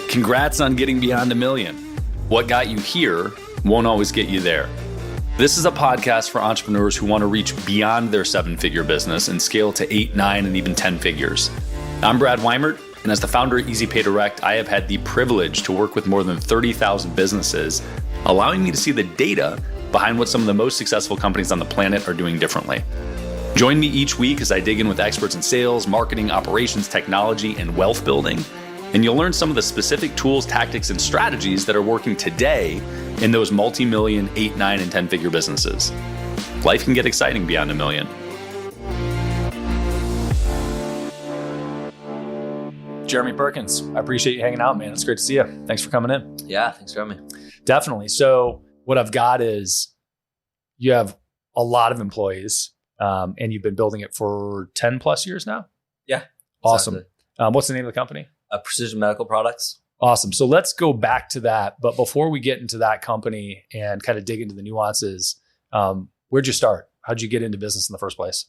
Congrats on getting beyond $1 million. What got you here won't always get you there. This is a podcast for entrepreneurs who want to reach beyond their 7-figure business and scale to 8, 9, and even 10 figures. I'm Brad Weimert, and as the founder of EasyPay Direct, I have had the privilege to work with more than 30,000 businesses, allowing me to see the data behind what some of the most successful companies on the planet are doing differently. Join me each week as I dig in with experts in sales, marketing, operations, technology, and wealth building. And you'll learn some of the specific tools, tactics, and strategies that are working today in those multi-million, 8, 9, and 10-figure businesses. Life can get exciting beyond $1 million. Jeremy Perkins, I appreciate you hanging out, man. It's great to see you. Thanks for coming in. Yeah, thanks for having me. Definitely. So what I've got is you have a lot of employees, and you've been building it for 10 plus years now? Yeah. Awesome. Exactly. What's the name of the company? Precision Medical Products. Awesome. So let's go back to that. But before we get into that company and kind of dig into the nuances, where'd you start? How'd you get into business in the first place?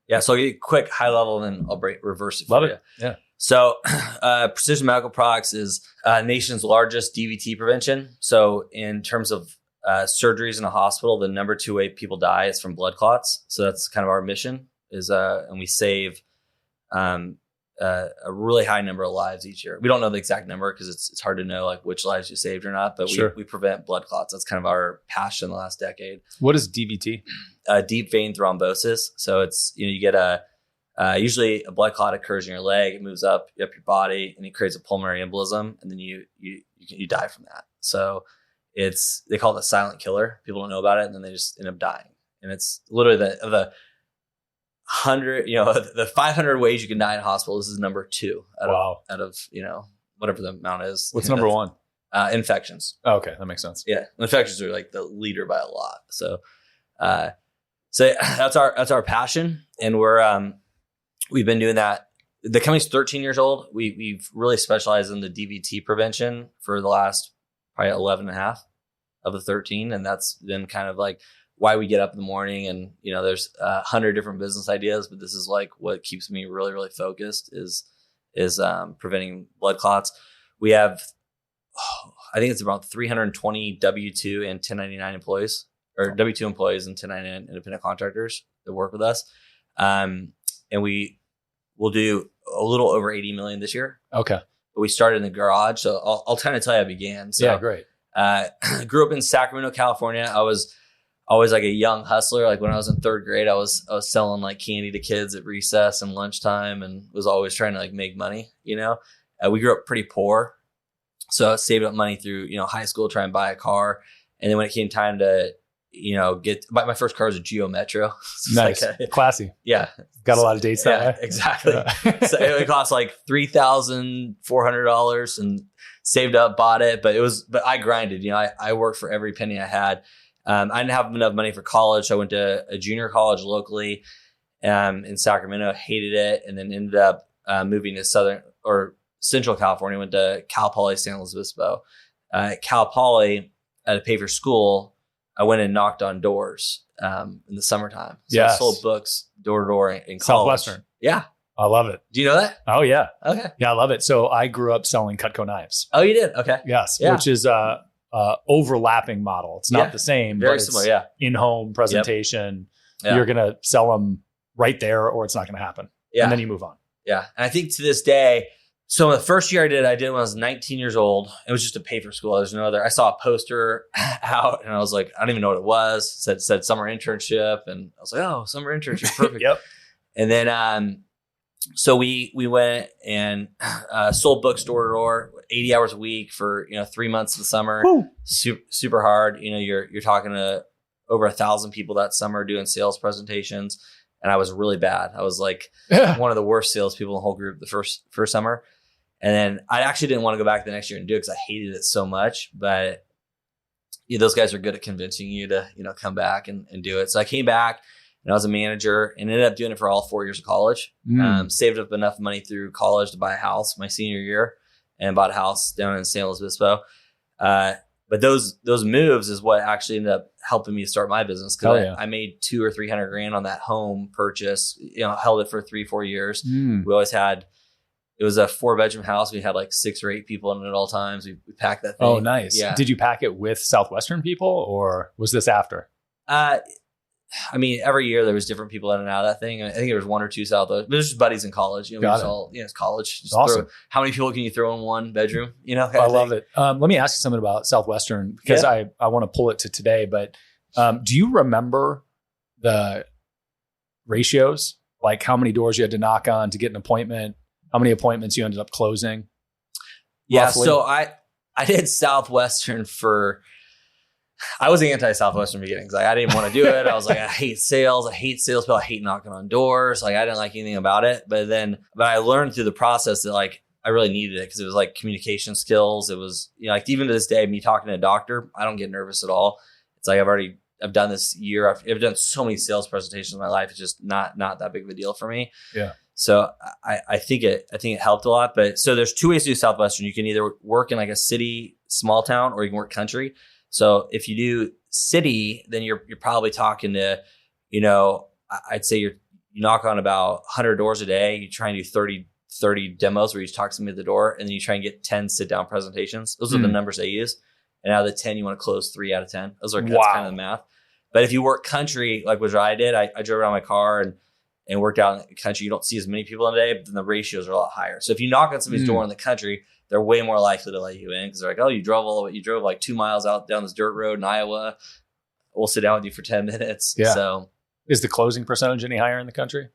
Yeah, so I'll give you a quick high level and then I'll reverse it for Love you. it. Yeah. So Precision Medical Products is nation's largest DVT prevention. So in terms of surgeries in a hospital, the number 2 way people die is from blood clots. So that's kind of our mission is, and we save a really high number of lives each year. We don't know the exact number because it's hard to know like which lives you saved or not, but Sure. we prevent blood clots. That's kind of our passion the last decade. What is DVT? Deep vein thrombosis. So it's, you get usually a blood clot occurs in your leg, it moves up your body and it creates a pulmonary embolism. And then you die from that. So they call it a silent killer. People don't know about it. And then they just end up dying. And it's literally the 500 ways you can die in a hospital. This is number 2 out of whatever the amount is. What's number 1? Infections. Oh, okay. That makes sense. Yeah. Infections are like the leader by a lot. So that's our passion. And we've been doing that. The company's 13 years old. We've really specialized in the DVT prevention for the last probably 11 and a half of the 13. And that's been kind of like why we get up in the morning. And, there's 100 different business ideas, but this is like what keeps me really, really focused is preventing blood clots. We have, I think it's about 320 W-2 and 1099 employees, or W-2 employees and 1099 independent contractors that work with us. And we'll do a little over 80 million this year. Okay. But we started in the garage. So I'll kind of tell you how I began. So, yeah, great. Grew up in Sacramento, California. I was always like a young hustler. Like when I was in 3rd grade, I was selling like candy to kids at recess and lunchtime and was always trying to like make money, we grew up pretty poor. So I saved up money through, high school, try and buy a car. And then when it came time to, my first car was a Geo Metro. Nice. Classy. Yeah. Got a lot of dates that way. Exactly. So it cost like $3,400 and saved up, bought it. But I grinded, I worked for every penny I had. I didn't have enough money for college. So I went to a junior college locally in Sacramento, hated it, and then ended up moving to Central California, went to Cal Poly San Luis Obispo. Cal Poly, I had to pay for school. I went and knocked on doors in the summertime. So I sold books door to door in college. Southwestern. Yeah. I love it. Do you know that? Oh, yeah. Okay. Yeah, I love it. So I grew up selling Cutco knives. Oh, you did? Okay. Yes. Yeah. Which is overlapping model. It's not the same. Very but similar. It's Yeah. in-home presentation. Yep. You're going to sell them right there or it's not going to happen. Yeah. And then you move on. Yeah. And I think to this day, so the first year I did when I was 19 years old. It was just to pay for school. There's no other. I saw a poster out and I was like, I don't even know what it was. Said summer internship. And I was like, oh, summer internship. Perfect. Yep. And then, so we went and sold books door to door, 80 hours a week for 3 months of the summer. Super hard. You're talking to over 1,000 people that summer doing sales presentations, and I was really bad. I was like one of the worst salespeople in the whole group the first summer, and then I actually didn't want to go back the next year and do it because I hated it so much. But those guys are good at convincing you to come back and do it. So I came back. And I was a manager and ended up doing it for all 4 years of college. Saved up enough money through college to buy a house my senior year and bought a house down in San Luis Obispo. But those moves is what actually ended up helping me start my business because I made $200,000 or $300,000 on that home purchase. Held it for 3-4 years. We always had it was a 4-bedroom house. We had like 6 or 8 people in it at all times. We packed that thing. Oh, nice. Yeah. Did you pack it with Southwestern people or was this after? I mean, every year there was different people in and out of that thing. I think there was 1 or 2 Southwest. But it was just buddies in college. You know, it's college. Just awesome. How many people can you throw in one bedroom? You know, I love it. Let me ask you something about Southwestern because I want to pull it to today. But do you remember the ratios? Like how many doors you had to knock on to get an appointment? How many appointments you ended up closing? Yeah. Roughly? So I did Southwestern I was anti-Southwestern beginning because I didn't want to do it. I was like, I hate sales. I hate salespeople. I hate knocking on doors. Like I didn't like anything about it. But I learned through the process that like I really needed it because it was like communication skills. It was, you know, like even to this day, me talking to a doctor, I don't get nervous at all. It's like I've done this year. I've done so many sales presentations in my life. It's just not that big of a deal for me. Yeah. So I think it helped a lot. But so there's 2 ways to do Southwestern. You can either work in like a city, small town, or you can work country. So if you do city, then you're probably talking to, you know, I'd say you knock on about 100 doors a day. You try and do 30 demos where you talk to somebody at the door, and then you try and get 10 sit down presentations. Those are the numbers they use. And out of the 10, you want to close 3 out of 10. That's kind of the math. But if you work country, like what I did, I drove around my car and worked out in the country. You don't see as many people in a day, but then the ratios are a lot higher. So if you knock on somebody's door in the country, they're way more likely to let you in because they're like, oh, you drove like 2 miles out down this dirt road in Iowa. We'll sit down with you for 10 minutes. Yeah. So is the closing percentage any higher in the country?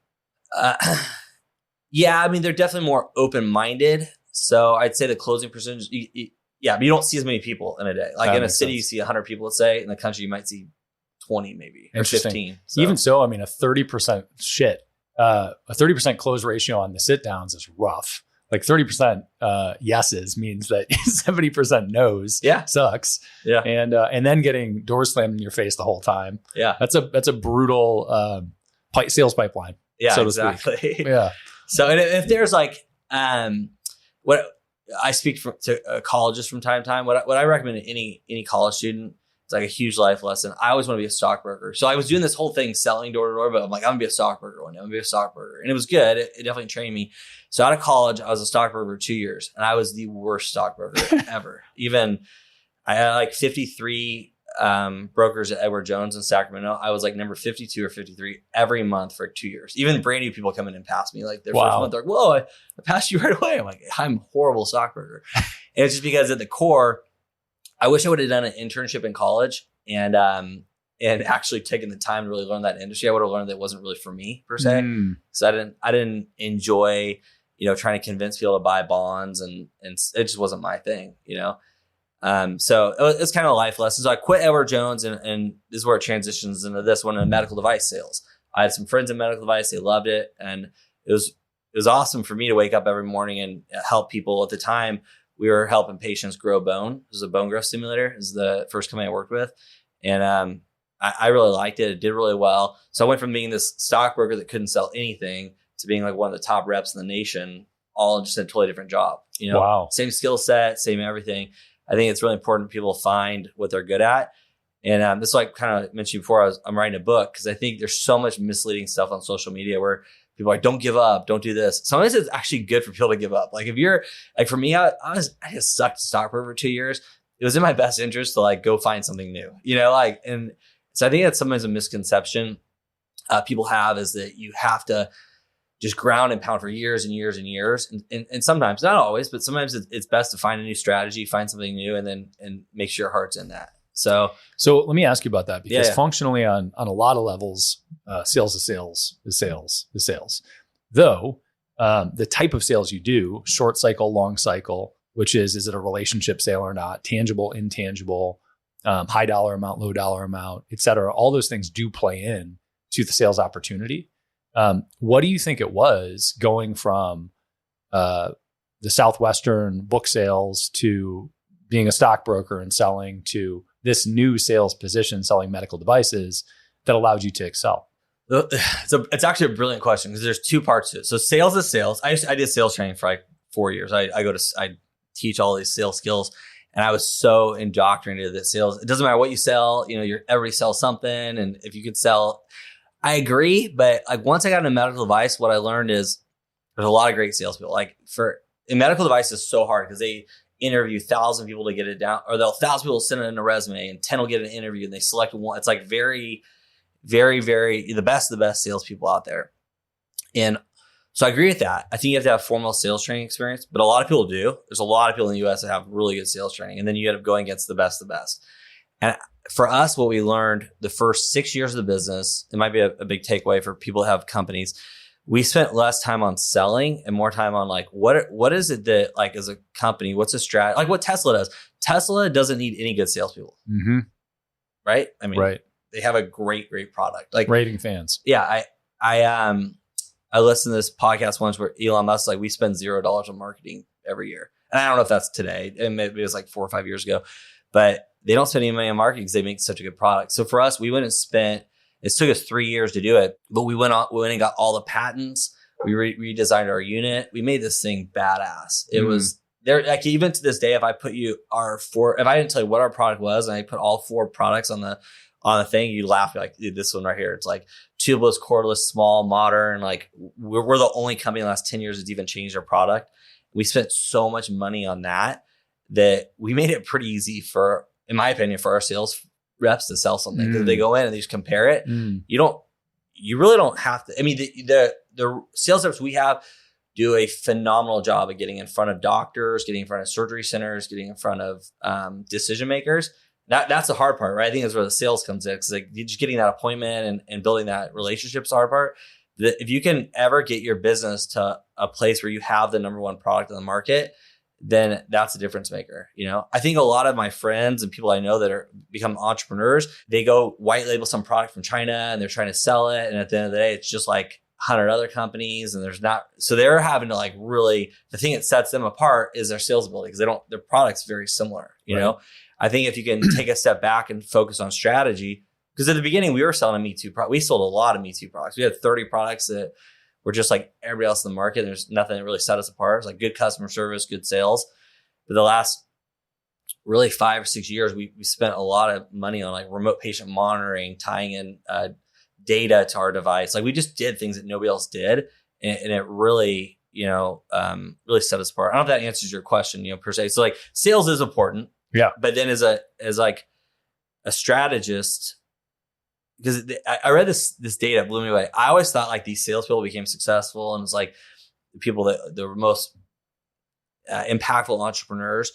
Yeah, I mean, they're definitely more open-minded. So I'd say the closing percentage, but you don't see as many people in a day. Like in a city, you see 100 people, let's say. In the country, you might see 20 maybe or 15. So. Even so, I mean, a 30% a 30% close ratio on the sit downs is rough. Like 30% yeses means that 70% no's sucks. Yeah. And then getting doors slammed in your face the whole time. Yeah. That's a brutal sales pipeline. Yeah, so exactly. Yeah. So if there's like what I speak to colleges from time to time, what I recommend to any college student, it's like a huge life lesson. I always want to be a stockbroker. So I was doing this whole thing selling door to door, but I'm like, I'm gonna be a stockbroker one day. I'm gonna be a stockbroker. And it was good. It definitely trained me. So out of college, I was a stockbroker for 2 years, and I was the worst stockbroker ever. Even I had like 53 brokers at Edward Jones in Sacramento. I was like number 52 or 53 every month for 2 years. Even brand new people come in and pass me like their first month. They're like, whoa, I passed you right away. I'm like, I'm a horrible stockbroker. And it's just because at the core, I wish I would have done an internship in college and actually taken the time to really learn that industry. I would have learned that it wasn't really for me per se. So I didn't enjoy, you know, trying to convince people to buy bonds and it just wasn't my thing, you know? So it's kind of a life lesson. So I quit Edward Jones and this is where it transitions into this one in medical device sales. I had some friends in medical device. They loved it. And it was awesome for me to wake up every morning and help people. At the time, we were helping patients grow bone. It was a bone growth stimulator. It was the first company I worked with. And I really liked it. It did really well. So I went from being this stockbroker that couldn't sell anything to being like one of the top reps in the nation, all just a totally different job. You know, wow. Same skill set, same everything. I think it's really important people find what they're good at. And this is like kind of mentioned before, I'm writing a book because I think there's so much misleading stuff on social media where people are like, don't give up, don't do this. Sometimes it's actually good for people to give up. Like if you're like, for me, I just sucked stockbroker for 2 years. It was in my best interest to like go find something new, you know, like, and so I think that's sometimes a misconception people have is that you have to just ground and pound for years and years and years. And sometimes, not always, but sometimes it's best to find a new strategy, find something new, and make sure your heart's in that. So let me ask you about that because functionally on a lot of levels, sales is sales. Though the type of sales you do, short cycle, long cycle, which is it a relationship sale or not, tangible, intangible, high dollar amount, low dollar amount, et cetera. All those things do play in to the sales opportunity. What do you think it was going from the Southwestern book sales to being a stockbroker and selling to this new sales position, selling medical devices that allowed you to excel? It's actually a brilliant question because there's 2 parts to it. So sales is sales. I did sales training for like 4 years. I teach all these sales skills. And I was so indoctrinated that sales, it doesn't matter what you sell, you know, everybody sells something. And if you could sell, I agree. But like once I got into medical device, what I learned is There's a lot of great salespeople. Like in medical devices, it's so hard because they interview 1,000 people to get it down, or 1,000 people send in a resume and 10 will get an interview and they select one. It's like very, very, very the best of the best salespeople out there. And so I agree with that. I think you have to have formal sales training experience, but a lot of people do. There's a lot of people in the US that have really good sales training, and then you end up going against the best of the best. And for us, what we learned the first 6 years of the business, it might be a big takeaway for people who have companies. We spent less time on selling and more time on like, what is it that like as a company, what's a strategy? Like what Tesla does. Tesla doesn't need any good salespeople. Mm-hmm. Right? I mean, right. They have a great product. Like rating fans. Yeah. I listened to this podcast once where Elon Musk, like we spend $0 on marketing every year. And I don't know if that's today, and maybe it was like 4 or 5 years ago, but they don't spend any money on marketing because they make such a good product. So for us, we went and it took us 3 years to do it, but we went and got all the patents. We redesigned our unit. We made this thing badass. It was there. Like even to this day, if I didn't tell you what our product was and I put all 4 products on the thing, you laugh. You're like, dude, this one right here. It's like tubeless, cordless, small, modern. Like we're the only company in the last 10 years that's even changed our product. We spent so much money on that we made it pretty easy in my opinion, for our sales reps to sell something. Because they go in and they just compare it. You really don't have to. I mean, the sales reps we have do a phenomenal job of getting in front of doctors, getting in front of surgery centers, getting in front of decision makers. That's the hard part, right? I think that's where the sales comes in. Because like just getting that appointment and building that relationship's the hard part. If you can ever get your business to a place where you have the number one product on the market, then that's a difference maker. You know, I think a lot of my friends and people I know that are become entrepreneurs, they go white label some product from China and they're trying to sell it. And at the end of the day, it's just like 100 other companies, and so they're having to like really, the thing that sets them apart is their sales ability, because their product's very similar. You know, I think if you can take a step back and focus on strategy, because at the beginning we were selling a Me Too product. We sold a lot of Me Too products. We had 30 products that were just like everybody else in the market. There's nothing that really set us apart. It's like good customer service, good sales. But the last really 5 or 6 years, we spent a lot of money on like remote patient monitoring, tying in data to our device. Like we just did things that nobody else did. And it really, really set us apart. I don't know if that answers your question, per se. So like sales is important. Yeah. But then as like a strategist, because I read this data, it blew me away. I always thought like these salespeople became successful, and it's like the people that the most impactful entrepreneurs.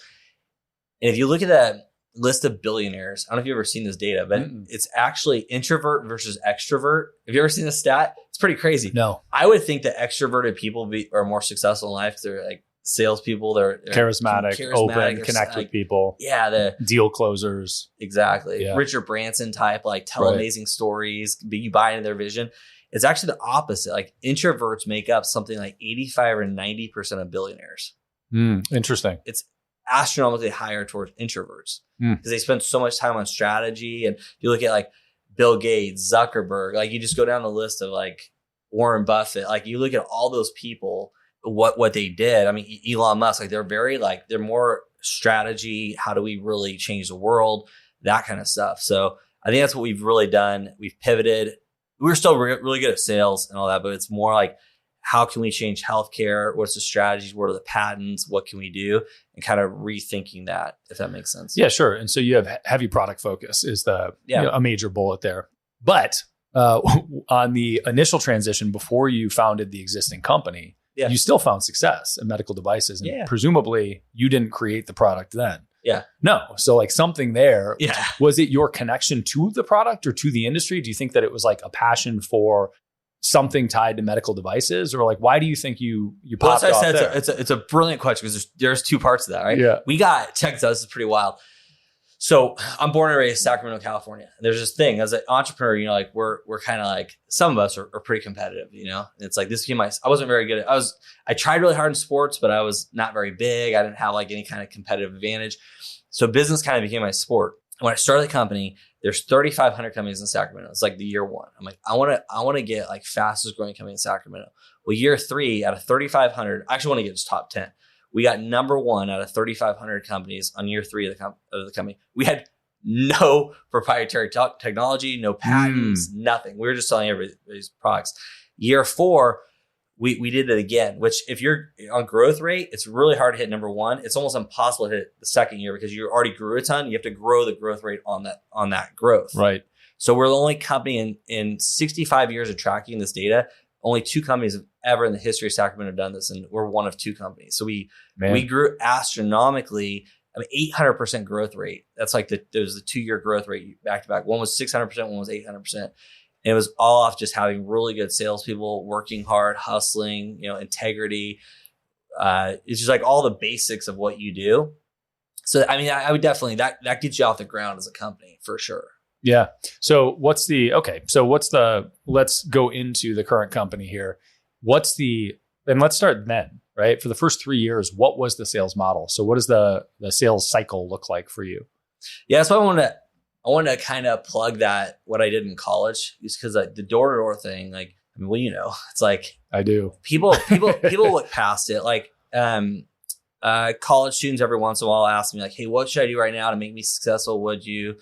And if you look at that list of billionaires, I don't know if you've ever seen this data, but it's actually introvert versus extrovert. Have you ever seen this stat? It's pretty crazy. No. I would think that extroverted people are more successful in life because they're like salespeople. They're charismatic, open, connect with people. Yeah. The deal closers. Exactly. Yeah. Richard Branson type, like tell amazing stories, you buy into their vision. It's actually the opposite. Like introverts make up something like 85 or 90% of billionaires. Interesting. It's astronomically higher towards introverts because they spend so much time on strategy. And you look at like Bill Gates, Zuckerberg, like you just go down the list of like Warren Buffett, like you look at all those people, what they did. I mean, Elon Musk, like they're more strategy. How do we really change the world? That kind of stuff. So I think that's what we've really done. We've pivoted. We're still really good at sales and all that, but it's more like, how can we change healthcare? What's the strategies? What are the patents? What can we do? And kind of rethinking that, if that makes sense. Yeah, sure. And so you have heavy product focus is a major bullet there. But on the initial transition, before you founded the existing company, you still found success in medical devices. And presumably you didn't create the product then. Yeah. No. So like something there, yeah. Was it your connection to the product or to the industry? Do you think that it was like a passion for something tied to medical devices, or like, why do you think you popped off there? It's a brilliant question, because there's 2 parts to that, right? Yeah. Check this out. This is pretty wild. So I'm born and raised in Sacramento, California. And there's this thing as an entrepreneur, like we're kind of like, some of us are pretty competitive, And it's like, I wasn't very good I tried really hard in sports, but I was not very big. I didn't have like any kind of competitive advantage. So business kind of became my sport. When I started the company, there's 3,500 companies in Sacramento. It's like the year 1. I'm like, I want to get like fastest growing company in Sacramento. Well, year 3 out of 3,500, I actually want to get just top 10. We got number 1 out of 3,500 companies on year 3 of the company. We had no proprietary technology, no patents, nothing. We were just selling everybody's products. Year 4, we did it again, which if you're on growth rate, it's really hard to hit number one. It's almost impossible to hit the second year because you already grew a ton. You have to grow the growth rate on that growth. Right. So we're the only company in 65 years of tracking this data. Only 2 companies have ever in the history of Sacramento done this. And we're one of 2 companies. So we grew astronomically. I mean, 800% growth rate. That's like there was the 2-year growth rate back to back. One was 600%, one was 800%. And it was all off just having really good salespeople, working hard, hustling, integrity. It's just like all the basics of what you do. So, I mean, I would definitely, that gets you off the ground as a company for sure. Yeah. So let's go into the current company here. And let's start then, right? For the first 3 years, what was the sales model? So what does the sales cycle look like for you? Yeah. So I want to kind of plug that what I did in college is because the door-to-door thing, like, I mean, well, it's like I do. People look past it. Like college students every once in a while ask me like, hey, what should I do right now to make me successful? Would you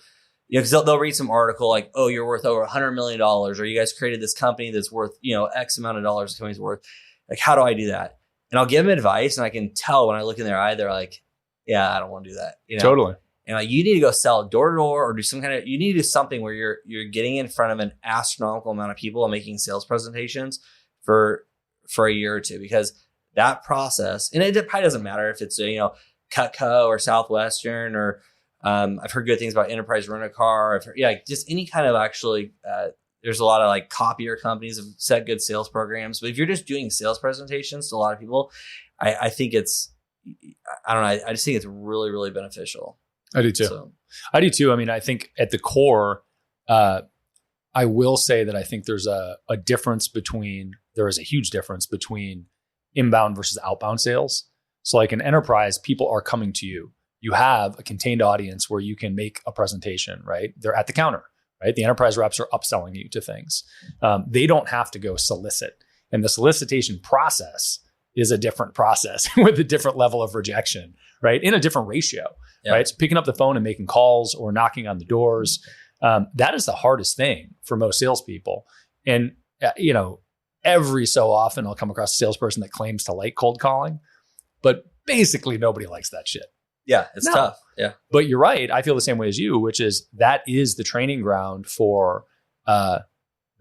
because they'll read some article like, oh, you're worth over $100 million, or you guys created this company that's worth, X amount of dollars the company's worth. Like, how do I do that? And I'll give them advice, and I can tell when I look in their eye, they're like, yeah, I don't want to do that. Totally. And like, you need to go sell door to door or do you need to do something where you're getting in front of an astronomical amount of people and making sales presentations for a year or two, because that process, and it probably doesn't matter if it's, Cutco or Southwestern, or I've heard good things about Enterprise Rent-A-Car. I've heard, just any kind of actually, there's a lot of like copier companies have set good sales programs. But if you're just doing sales presentations to a lot of people, I think I don't know. I just think it's really, really beneficial. I do too. I do too. I mean, I think at the core, I will say that I think there is a huge difference between inbound versus outbound sales. So like an enterprise, people are coming to you. You have a contained audience where you can make a presentation, right? They're at the counter, right? The enterprise reps are upselling you to things. They don't have to go solicit. And the solicitation process is a different process with a different level of rejection, right? In a different ratio, right? So picking up the phone and making calls or knocking on the doors, that is the hardest thing for most salespeople. And, every so often I'll come across a salesperson that claims to like cold calling, but basically nobody likes that shit. Yeah, it's tough. Yeah. But you're right. I feel the same way as you, which is that is the training ground for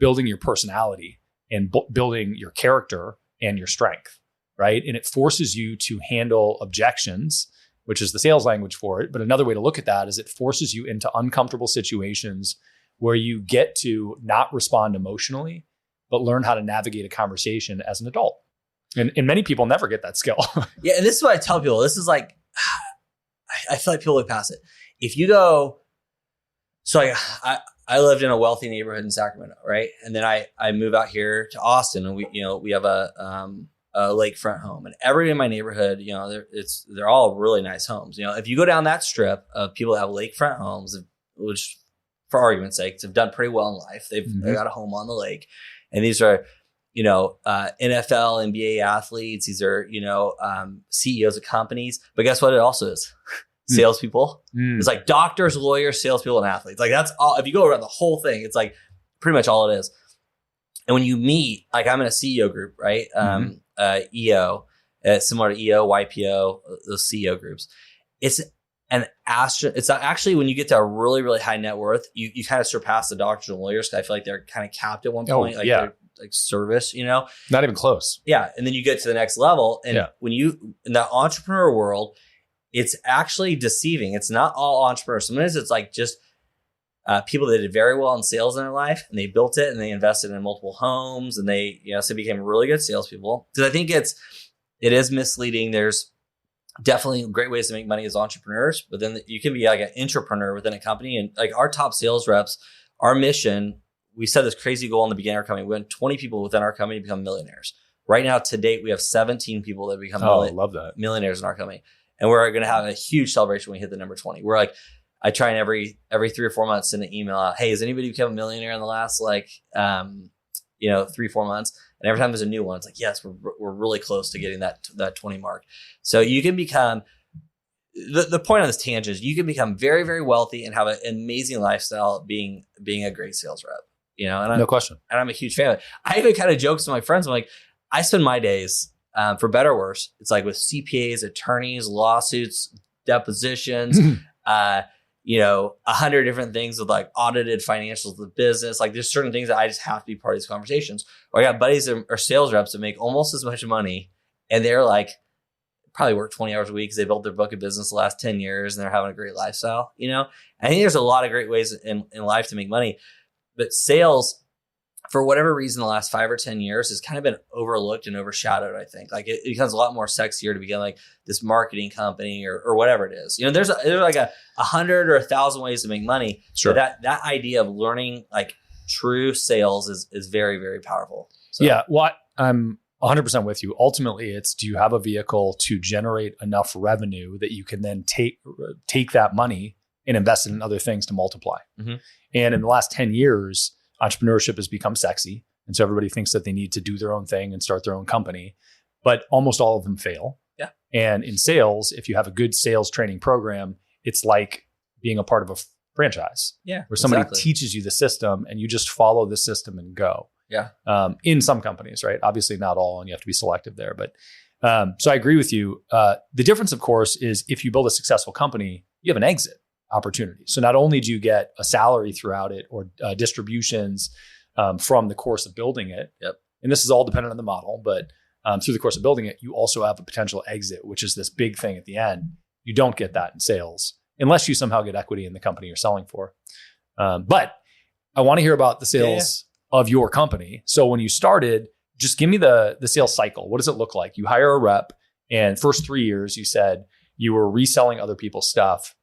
building your personality and building your character and your strength, right? And it forces you to handle objections, which is the sales language for it. But another way to look at that is it forces you into uncomfortable situations where you get to not respond emotionally, but learn how to navigate a conversation as an adult. And many people never get that skill. Yeah. And this is what I tell people. This is like, I feel like people look past it. If you go, so I lived in a wealthy neighborhood in Sacramento, right? And then I move out here to Austin, and we have a lakefront home, and everybody in my neighborhood, they're all really nice homes. If you go down that strip of people that have lakefront homes, which for argument's sake have done pretty well in life, they've got a home on the lake, and these are NFL, NBA athletes. These are, CEOs of companies. But guess what it also is? Salespeople. It's like doctors, lawyers, salespeople, and athletes. Like that's all. If you go around the whole thing, it's like pretty much all it is. And when you meet, like I'm in a CEO group, right? EO, similar to EO, YPO, those CEO groups. It's actually when you get to a really, really high net worth, you kind of surpass the doctors and lawyers. I feel like they're kind of capped at one point. They're like service, Not even close. Yeah. And then you get to the next level. And when in the entrepreneur world, it's actually deceiving. It's not all entrepreneurs. Sometimes it's like just people that did very well in sales in their life, and they built it and they invested in multiple homes, and they, so became really good salespeople. Because I think it is misleading. There's definitely great ways to make money as entrepreneurs, but then you can be like an intrapreneur within a company. And like our top sales reps, our mission, we set this crazy goal in the beginning of our company. We want 20 people within our company to become millionaires. Right now, to date, we have 17 people that become love that. millionaires in our company. And we're going to have a huge celebration when we hit the number 20. We're like, I try and every 3 or 4 months send an email out. Hey, has anybody become a millionaire in the last 3-4 months? And every time there's a new one, it's like, yes, we're really close to getting that 20 mark. So you can become, the point of this tangent is you can become very, very wealthy and have an amazing lifestyle being a great sales rep. And no question. And I'm a huge fan of it. I even kind of jokes to my friends. I'm like, I spend my days, for better or worse, it's like with CPAs, attorneys, lawsuits, depositions, 100 different things with like audited financials of the business. Like there's certain things that I just have to be part of these conversations. Or I got buddies that are sales reps that make almost as much money, and they're like probably work 20 hours a week because they built their book of business the last 10 years and they're having a great lifestyle. I think there's a lot of great ways in life to make money, but sales, for whatever reason, the last 5 or 10 years has kind of been overlooked and overshadowed. I think like it becomes a lot more sexier to begin like this marketing company or whatever it is. There's like 100 or 1,000 ways to make money. Sure. But that idea of learning like true sales is very, very powerful. So. Yeah. Well, I'm 100% with you. Ultimately, it's, do you have a vehicle to generate enough revenue that you can then take that money and invest it in other things to multiply? Mm-hmm. And in the last 10 years, entrepreneurship has become sexy. And so everybody thinks that they need to do their own thing and start their own company, but almost all of them fail. Yeah. And in sales, if you have a good sales training program, it's like being a part of a franchise. Yeah. Where somebody teaches you the system and you just follow the system and go. Yeah. In some companies, right? Obviously not all, and you have to be selective there. But so I agree with you. The difference, of course, is if you build a successful company, you have an exit opportunity. So not only do you get a salary throughout it or distributions from the course of building it, yep. And this is all dependent on the model, but through the course of building it, you also have a potential exit, which is this big thing at the end. You don't get that in sales unless you somehow get equity in the company you're selling for. But I want to hear about the sales of your company. So when you started, just give me the sales cycle. What does it look like? You hire a rep, and first 3 years, you said you were reselling other people's stuff.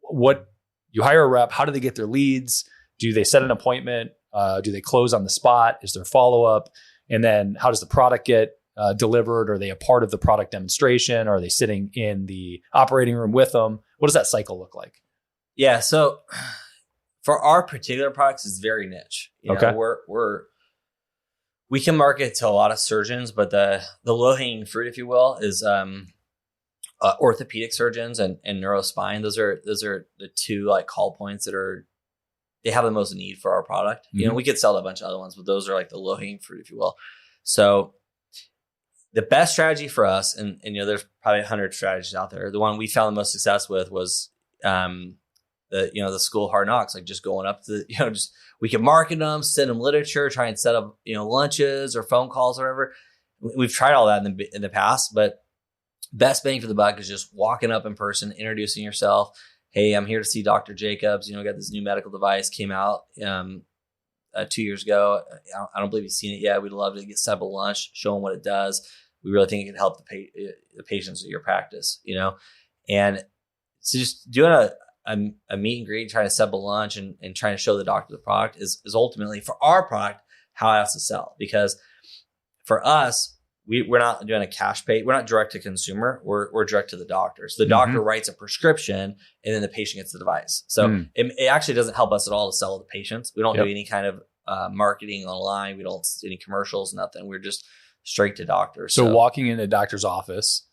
What you hire a rep, how do they get their leads? Do they set an appointment? Do they close on the spot? Is there follow-up? And then how does the product get delivered? Are they a part of the product demonstration? Are they sitting in the operating room with them? What does that cycle look like? Yeah. So for our particular products, it's very niche. Okay. We can market to a lot of surgeons, but the low-hanging fruit, if you will, is orthopedic surgeons and neurospine. Those are the two like call points that they have the most need for our product. Mm-hmm. We could sell to a bunch of other ones, but those are like the low-hanging fruit, if you will. So the best strategy for us, and there's probably 100 strategies out there. The one we found the most success with was the school of hard knocks, like just going up to we can market them, send them literature, try and set up lunches or phone calls or whatever. We've tried all that in the past, but best bang for the buck is just walking up in person, introducing yourself. Hey, I'm here to see Dr. Jacobs. Got this new medical device came out 2 years ago. I don't believe you've seen it yet. We'd love to get set up a lunch, show them what it does. We really think it can help the patients at your practice, And so just doing a meet and greet, trying to set up a lunch and trying to show the doctor the product is ultimately for our product how it has to sell. Because for us, we're not doing a cash pay. We're not direct to consumer. We're direct to the doctor. So the doctor writes a prescription and then the patient gets the device. So it actually doesn't help us at all to sell to patients. We don't do any kind of marketing online. We don't do any commercials, nothing. We're just straight to doctors. So walking into a doctor's office,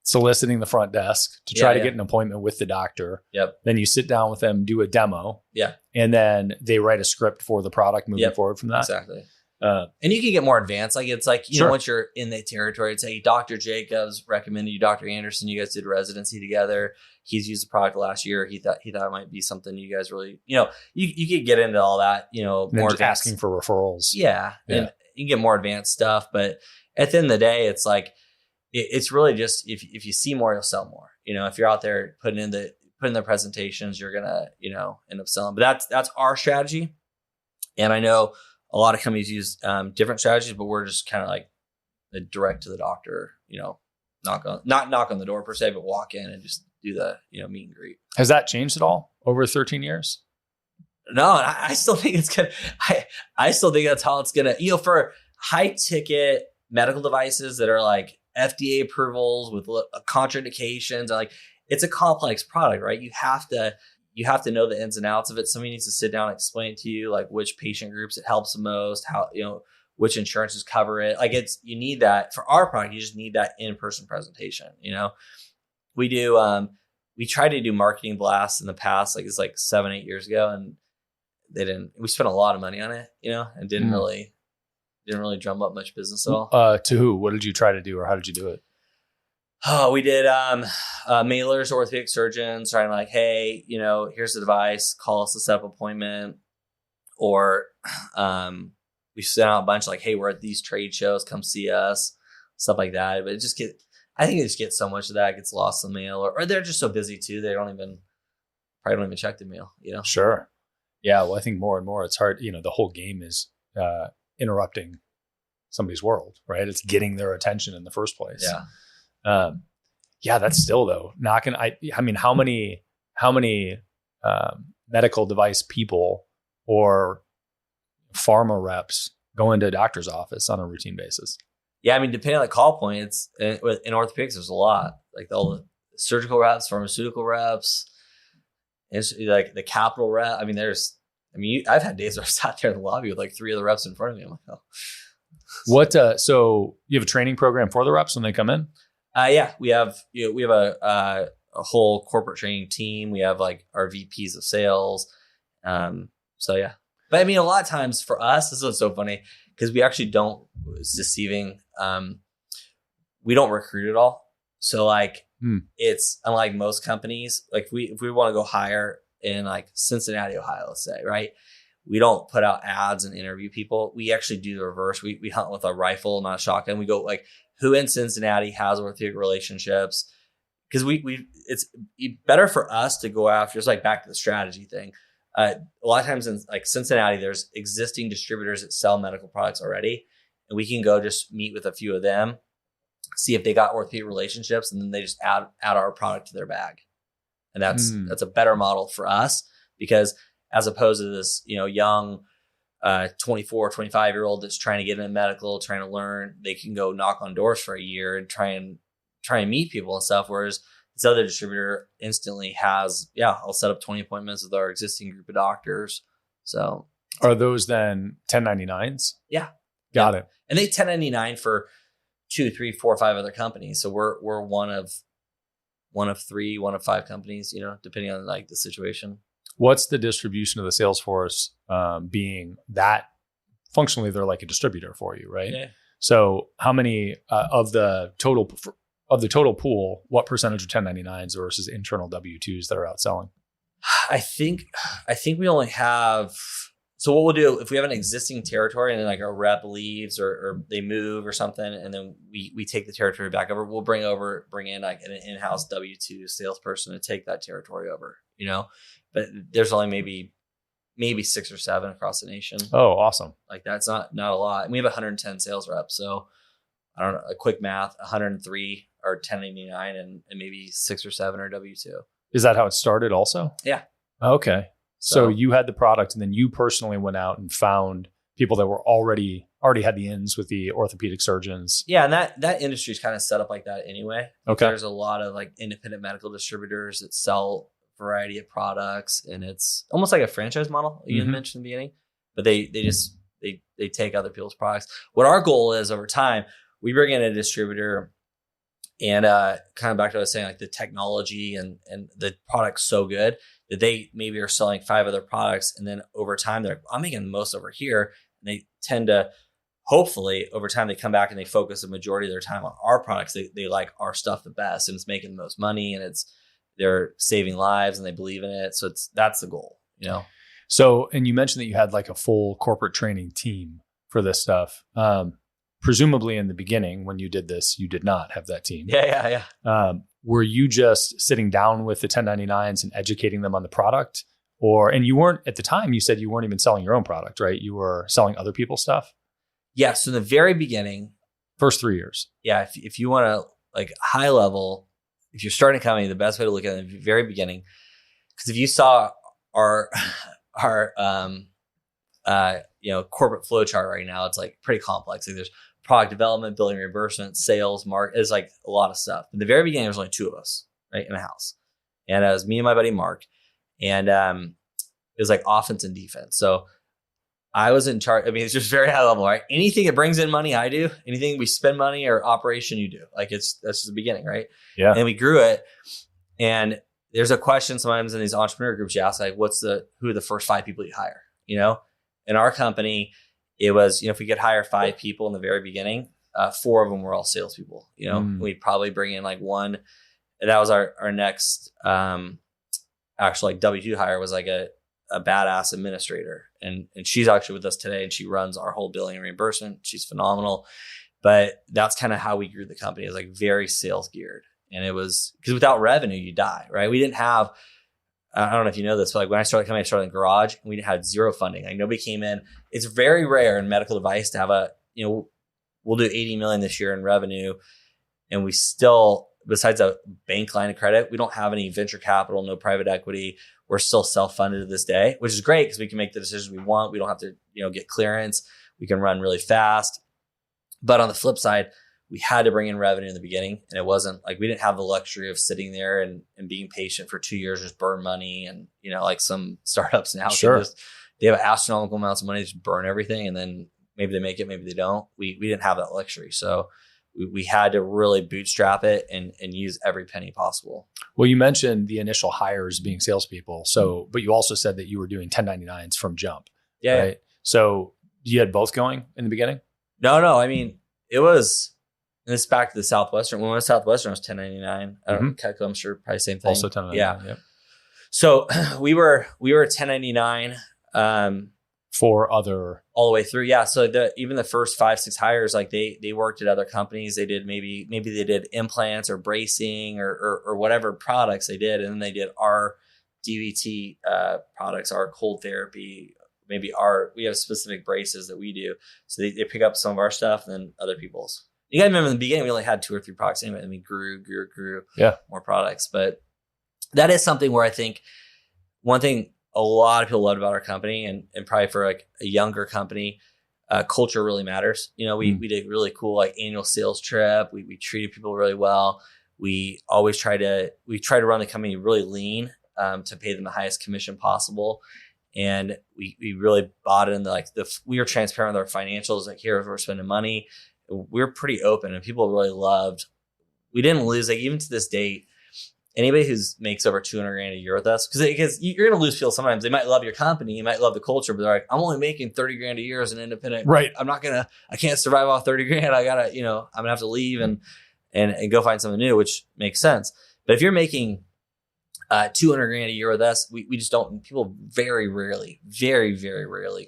soliciting the front desk to try to get an appointment with the doctor. Yep. Then you sit down with them, do a demo. Yeah. And then they write a script for the product moving forward from that. Exactly. And you can get more advanced. Like it's like, once you're in the territory, it's like Dr. Jacobs recommended you, Dr. Anderson, you guys did residency together. He's used the product last year. He thought it might be something you guys really, you could get into all that, more asking for referrals. Yeah. And you can get more advanced stuff. But at the end of the day, it's like, it's really just, if you see more, you'll sell more. If you're out there putting in the presentations, you're going to, end up selling. But that's our strategy. And I know a lot of companies use different strategies, but we're just kind of like the direct to the doctor, not knock on the door per se, but walk in and just do the, meet and greet. Has that changed at all over 13 years? No, I still think it's gonna, I still think that's how it's gonna, for high ticket medical devices that are like FDA approvals with contraindications, like it's a complex product, right? You have to know the ins and outs of it. Somebody needs to sit down and explain to you like which patient groups it helps the most, how, which insurances cover it. Like you need that for our product. You just need that in-person presentation. We do, we tried to do marketing blasts in the past, like it's like 7-8 years ago, and we spent a lot of money on it, and didn't really Didn't really drum up much business at all. To who? What did you try to do, or how did you do it? Oh, we did mailers, orthopedic surgeons, trying like, hey, here's the device. Call us to set up an appointment. Or we sent out a bunch like, hey, we're at these trade shows. Come see us. Stuff like that. But I think it just gets so much of that. It gets lost in the mail. Or they're just so busy too. They probably don't even check the mail, Sure. Yeah. Well, I think more and more it's hard. The whole game is interrupting somebody's world, right? It's getting their attention in the first place. Yeah. Yeah, that's still though I mean, how many medical device people or pharma reps go into a doctor's office on a routine basis? Yeah, I mean, depending on the call point, it's in orthopedics, there's a lot, like all the surgical reps, pharmaceutical reps, it's like the capital rep. I mean, I've had days where I sat there in the lobby with like 3 other reps in front of me. I'm like, oh. What? So you have a training program for the reps when they come in? Yeah, we have a whole corporate training team. We have like our VPs of sales. So yeah, but I mean, a lot of times for us, this is so funny because we actually don't. It's deceiving. We don't recruit at all. So like, it's unlike most companies. Like if we want to go hire in like Cincinnati, Ohio, let's say, right? We don't put out ads and interview people. We actually do the reverse. We hunt with a rifle, not a shotgun. We go like, who in Cincinnati has orthopedic relationships? Because it's better for us to go after, just like back to the strategy thing. A lot of times in like Cincinnati, there's existing distributors that sell medical products already. And we can go just meet with a few of them, see if they got orthopedic relationships, and then they just add our product to their bag. And that's a better model for us, because as opposed to this, young 24, 25-year-old that's trying to get into medical, trying to learn, they can go knock on doors for a year and try and meet people and stuff. Whereas this other distributor instantly has, I'll set up 20 appointments with our existing group of doctors. So are those then 1099s? Yeah. Got it. And they 1099 for 2, 3, 4, 5 other companies. So we're one of 3, 1 of 5 companies, depending on like the situation. What's the distribution of the sales force being that functionally they're like a distributor for you, right? Yeah. So how many of the total pool, what percentage are 1099s versus internal W-2s that are out selling? I think we only have, so what we'll do if we have an existing territory and then like a rep leaves or they move or something, and then we take the territory back over, we'll bring in like an in-house W-2 salesperson to take that territory over, but there's only maybe 6 or 7 across the nation. Oh, awesome. Like that's not a lot. And we have 110 sales reps. So I don't know, a quick math, 103 are 1099 and maybe 6 or 7 are W-2. Is that how it started also? Yeah. Okay. So you had the product and then you personally went out and found people that were already had the ins with the orthopedic surgeons. Yeah. And that industry is kind of set up like that anyway. Okay. There's a lot of like independent medical distributors that sell a variety of products, and it's almost like a franchise model you mentioned in the beginning, but they just take other people's products. What our goal is over time, we bring in a distributor and kind of back to what I was saying, like the technology and the product's so good that they maybe are selling 5 other products. And then over time, they're like, I'm making the most over here. And they tend to, hopefully over time, they come back and they focus the majority of their time on our products. They like our stuff the best, and it's making the most money, and they're saving lives and they believe in it. So that's the goal, So, and you mentioned that you had like a full corporate training team for this stuff. Presumably in the beginning, when you did this, you did not have that team. Yeah. Were you just sitting down with the 1099s and educating them on the product? And you weren't, at the time, you said you weren't even selling your own product, right? You were selling other people's stuff? Yeah. So in the very beginning. First 3 years. Yeah. If you want to like high level, if you're starting a company, the best way to look at it in the very beginning, because if you saw our corporate flow chart right now, it's like pretty complex. Like there's product development, billing, reimbursement, sales, market. It's like a lot of stuff. In the very beginning, there's only 2 of us, right, in the house. And it was me and my buddy Mark. And it was like offense and defense. So I was in charge. I mean, it's just very high level, right? Anything that brings in money, I do. Anything we spend money or operation, you do. Like that's just the beginning, right? Yeah. And we grew it. And there's a question sometimes in these entrepreneur groups you ask, like, who are the first 5 people you hire? In our company, it was, if we could hire 5 people in the very beginning, 4 of them were all salespeople. We'd probably bring in like one. And that was our next actual like W2 hire was like a badass administrator. And she's actually with us today, and she runs our whole billing and reimbursement. She's phenomenal. But that's kind of how we grew the company. It was like very sales geared. And it was because without revenue, you die, right? We didn't have, I don't know if you know this, but like when I started the company, I started in the garage, and we had 0 funding. Like nobody came in. It's very rare in medical device to have we'll do 80 million this year in revenue. And we still, besides a bank line of credit, we don't have any venture capital, no private equity. We're still self-funded to this day, which is great because we can make the decisions we want. We don't have to, get clearance. We can run really fast. But on the flip side, we had to bring in revenue in the beginning, and it wasn't like we didn't have the luxury of sitting there and being patient for 2 years, just burn money. And, like some startups now, sure, they have astronomical amounts of money, just burn everything. And then maybe they make it, maybe they don't. We didn't have that luxury. So we had to really bootstrap it and use every penny possible. Well, you mentioned the initial hires being salespeople. So, but you also said that you were doing 1099s from jump. Yeah. Right? So you had both going in the beginning? No. I mean, it was, and this is back to the Southwestern. When I was Southwestern, it was 1099. I don't know, Keiko, I'm sure probably same thing. Also 1099. Yeah. Yep. So we were 1099. For other all the way through. Yeah. So even the first 5-6 hires, like they worked at other companies. They did maybe they did implants or bracing or whatever products they did. And then they did our DVT products, our cold therapy, we have specific braces that we do. So they pick up some of our stuff and then other people's. You gotta remember in the beginning, we only had 2 or 3 products anyway. And we grew more products. But that is something where I think one thing a lot of people loved about our company, and probably for like a younger company, culture really matters. We did really cool like annual sales trip. We treated people really well. We always try to run the company really lean to pay them the highest commission possible. And we really bought in we were transparent with our financials. Like, here's where we're spending money. We're pretty open, and people really loved. We didn't lose, like, even to this date, anybody who makes over $200,000 a year with us, because you're going to lose people sometimes. They might love your company, you might love the culture, but they're like, I'm only making $30,000 a year as an independent. Right. I can't survive off $30,000. I gotta, I'm gonna have to leave and go find something new, which makes sense. But if you're making $200,000 a year with us, we just don't. People very rarely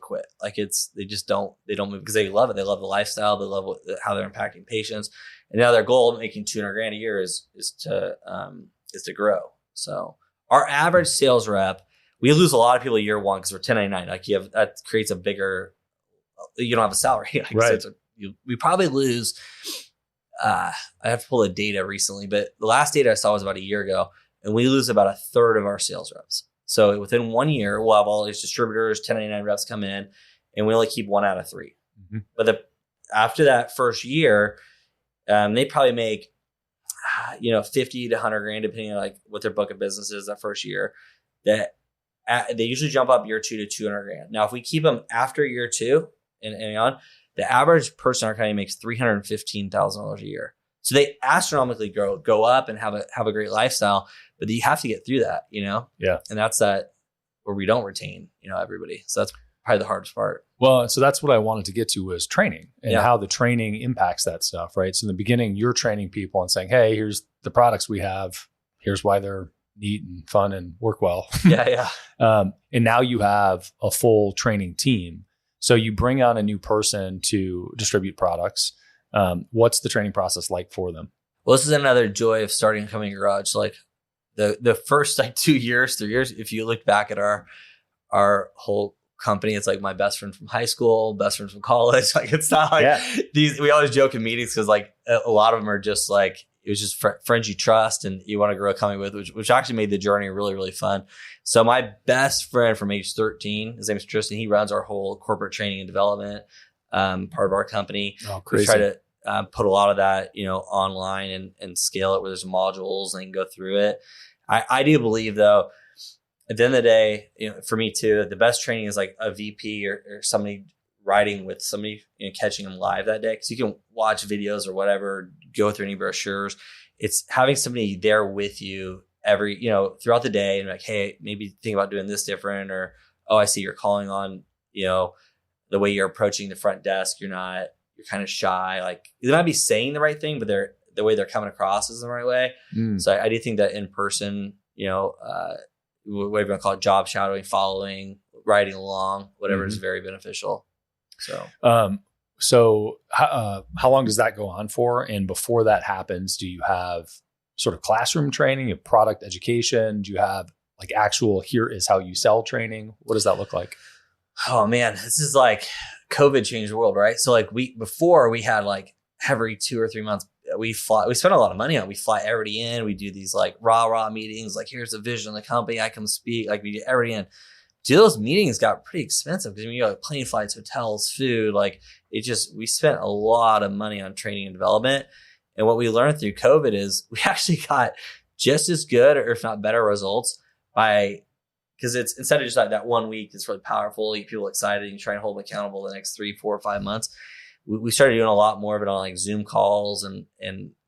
quit. Like they don't move because they love it. They love the lifestyle. They love how they're impacting patients. And now their goal, making $200,000 a year, is to grow. So our average sales rep, we lose a lot of people year one because we're 1099. Like that creates a bigger, you don't have a salary. Like, right. So we probably lose, I have to pull the data recently, but the last data I saw was about a year ago, and we lose about 1/3 of our sales reps. So within 1 year, we'll have all these distributors, 1099 reps come in, and we only keep 1 out of 3. Mm-hmm. But after that first year, they probably make, 50 to 100 grand, depending on like what their book of business is that first year. That they usually jump up year 2 to 200 grand. Now, if we keep them after year 2 and on, the average person in our company makes $315,000 a year. So they astronomically go up and have a great lifestyle, but you have to get through that, Yeah. And that's that where we don't retain, everybody. So that's probably the hardest part. Well, so that's what I wanted to get to was training and how the training impacts that stuff, right? So in the beginning, you're training people and saying, hey, here's the products we have. Here's why they're neat and fun and work well. Yeah. And now you have a full training team. So you bring on a new person to distribute products. What's the training process like for them? Well, this is another joy of starting a company garage. Like the first 2 years, 3 years, if you look back at our whole company, it's like my best friend from high school, best friend from college. Like, it's not like we always joke in meetings because like a lot of them are just like, it was just friends you trust and you want to grow a company with, which actually made the journey really, really fun. So my best friend from age 13, his name is Tristan. He runs our whole corporate training and development part of our company. Oh, crazy. We try to put a lot of that, online and scale it where there's modules and go through it. I do believe though, at the end of the day, for me too, the best training is like a VP or somebody riding with somebody, catching them live that day. Cause you can watch videos or whatever, go through any brochures. It's having somebody there with you throughout the day and like, hey, maybe think about doing this different, or, oh, I see you're calling on, the way you're approaching the front desk, you're kind of shy. Like they might be saying the right thing, but the way they're coming across is the right way. So I do think that in person, whatever you want to call it, job shadowing, following, riding along, whatever is very beneficial. So how long does that go on for? And before that happens, do you have sort of classroom training, product education? Do you have like actual, here is how you sell training? What does that look like? Oh man, this is like COVID changed the world, right? So like before we had like every 2 or 3 months, we spent a lot of money on it. We fly everybody in. We do these like rah meetings. Like here's the vision of the company. I come speak. Like we get everybody in. Those meetings got pretty expensive because you got plane flights, hotels, food. Like we spent a lot of money on training and development. And what we learned through COVID is we actually got just as good, or if not better, results because it's instead of just like that 1 week that's really powerful, you get people excited, and you try and hold them accountable the next 3, 4, 5 months. We started doing a lot more of it on like Zoom calls and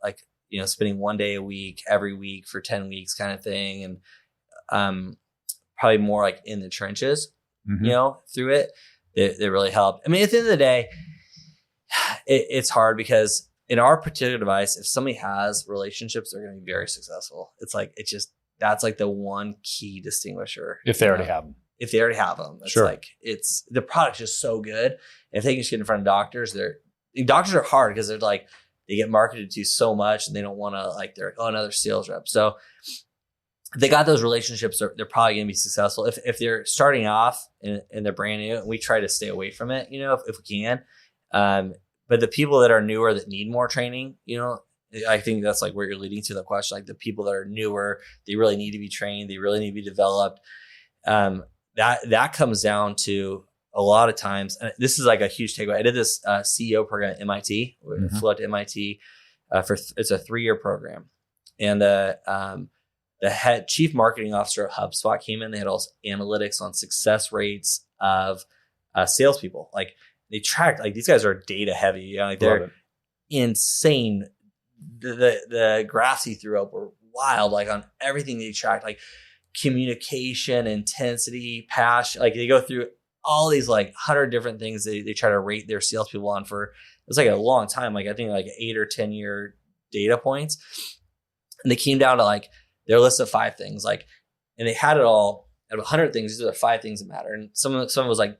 like, spending 1 day a week, every week for 10 weeks kind of thing. And probably more like in the trenches, through it. They really helped. I mean, at the end of the day, it's hard because in our particular device, if somebody has relationships, they're going to be very successful. That's like the one key distinguisher. If they already have them. If they already have them. It's like, the product's just so good. If they can just get in front of doctors, doctors are hard because they're like, they get marketed to so much and they don't want to like, they're another sales rep. So if they got those relationships, they're probably going to be successful. If they're starting off and they're brand new, and we try to stay away from it, if we can. But the people that are newer that need more training, I think that's like where you're leading to the question. Like the people that are newer, they really need to be trained. They really need to be developed. That comes down to a lot of times. And this is like a huge takeaway. I did this CEO program at MIT. Flew out to MIT it's a 3-year program, and the head chief marketing officer at HubSpot came in. They had all analytics on success rates of salespeople. Like they tracked, like these guys are data heavy. Like they're insane. The graphs he threw up were wild. Like on everything they tracked, like communication, intensity, passion. Like they go through all these like 100 different things they try to rate their salespeople on for. It's like a long time. Like I think like 8 or 10 year data points, and they came down to like their list of 5 things. Like, and they had it all out of 100 things. These are the 5 things that matter. And some was like,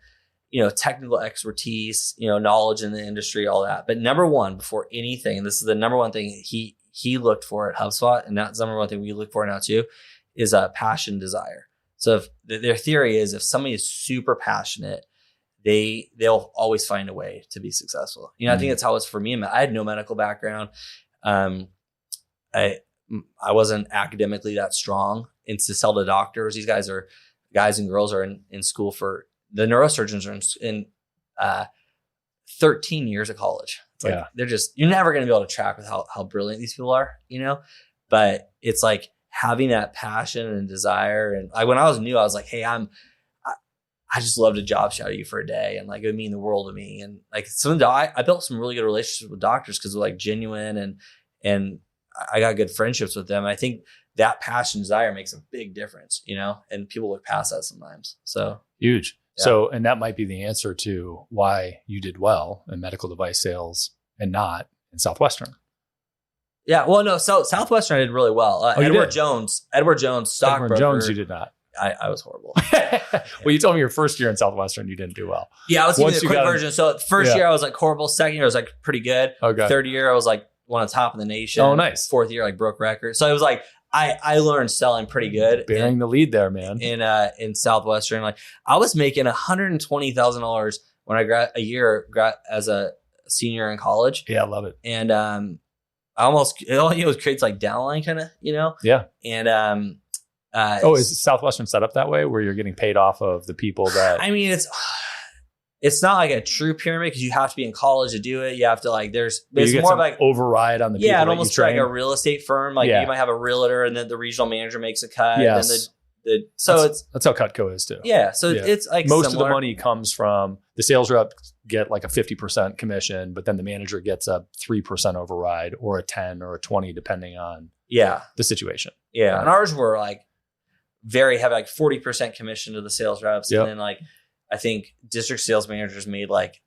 technical expertise, knowledge in the industry, all that. But number one, before anything, and this is the number one thing he looked for at HubSpot, and that's the number one thing we look for now too, is passion, desire. So if their theory is if somebody is super passionate, they'll always find a way to be successful. I think that's how it's for me. I had no medical background. I wasn't academically that strong, and to sell to doctors, these guys and girls are in school for. The neurosurgeons are in 13 years of college. It's like you're never going to be able to track with how brilliant these people are, but it's like having that passion and desire. And like when I was new, I was like, hey, I just love to job shadow you for a day. And like, it would mean the world to me. And like I built some really good relationships with doctors because they're like genuine and I got good friendships with them. And I think that passion, desire makes a big difference, and people look past that sometimes. So huge. Yeah. So, and that might be the answer to why you did well in medical device sales and not in Southwestern. Yeah. Well, no. So Southwestern, I did really well. Edward Jones, stockbroker. Edward Jones, you did not. I was horrible. Well, you told me your first year in Southwestern, you didn't do well. Yeah. I was giving you the quick version. So first year I was like horrible. Second year I was like pretty good. Okay. Third year I was like one of the top in the nation. Oh, nice. Fourth year, like broke records. So it was like, I learned selling pretty good. Bearing the lead there, man. In Southwestern. Like I was making $120,000 when I got as a senior in college. Yeah, I love it. And I almost it creates like downline kind of, Yeah. And is Southwestern set up that way where you're getting paid off of the people that I mean it's not like a true pyramid because you have to be in college to do it. You have to like, it's more like override on the people. Yeah, and almost like a real estate firm. Like you might have a realtor and then the regional manager makes a cut. Yes. And that's how Cutco is too. Yeah. So it's like most of the money comes from the sales rep get like a 50% commission, but then the manager gets a 3% override or a 10 or a 20, depending on the situation. Yeah. And ours were like very heavy, like 40% commission to the sales reps. Yep. And then like I think district sales managers made like,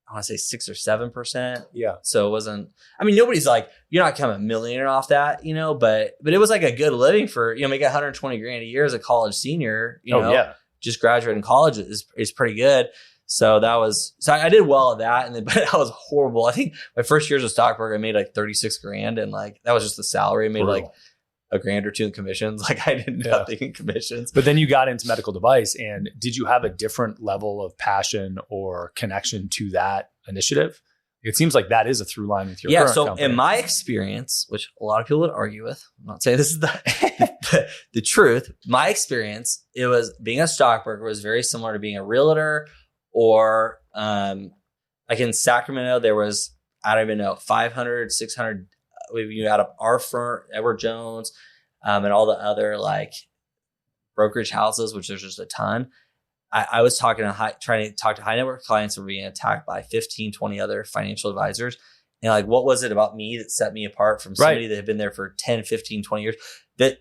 I want to say 6 or 7%. Yeah. So it wasn't, I mean, nobody's like, you're not becoming a millionaire off that, you know, but it was like a good living for, you know, making 120 grand a year as a college senior, you know, just graduating college is pretty good. So I did well at that. And then, but that was horrible. I think my first year as a stockbroker, I made like 36 grand. And like, that was just the salary. I made like a grand or two in commissions. Like I did nothing in commissions. But then you got into medical device, and did you have a different level of passion or connection to that initiative? It seems like that is a through line with your current company. In my experience, which a lot of people would argue with, I'm not saying this is the truth. My experience, it was being a stockbroker was very similar to being a realtor, or like in Sacramento, there was, I don't even know, 500, 600 out of our firm, Edward Jones, and all the other like brokerage houses, which there's just a ton. I was trying to talk to high net worth clients who were being attacked by 15, 20 other financial advisors. And like, what was it about me that set me apart from somebody that had been there for 10, 15, 20 years that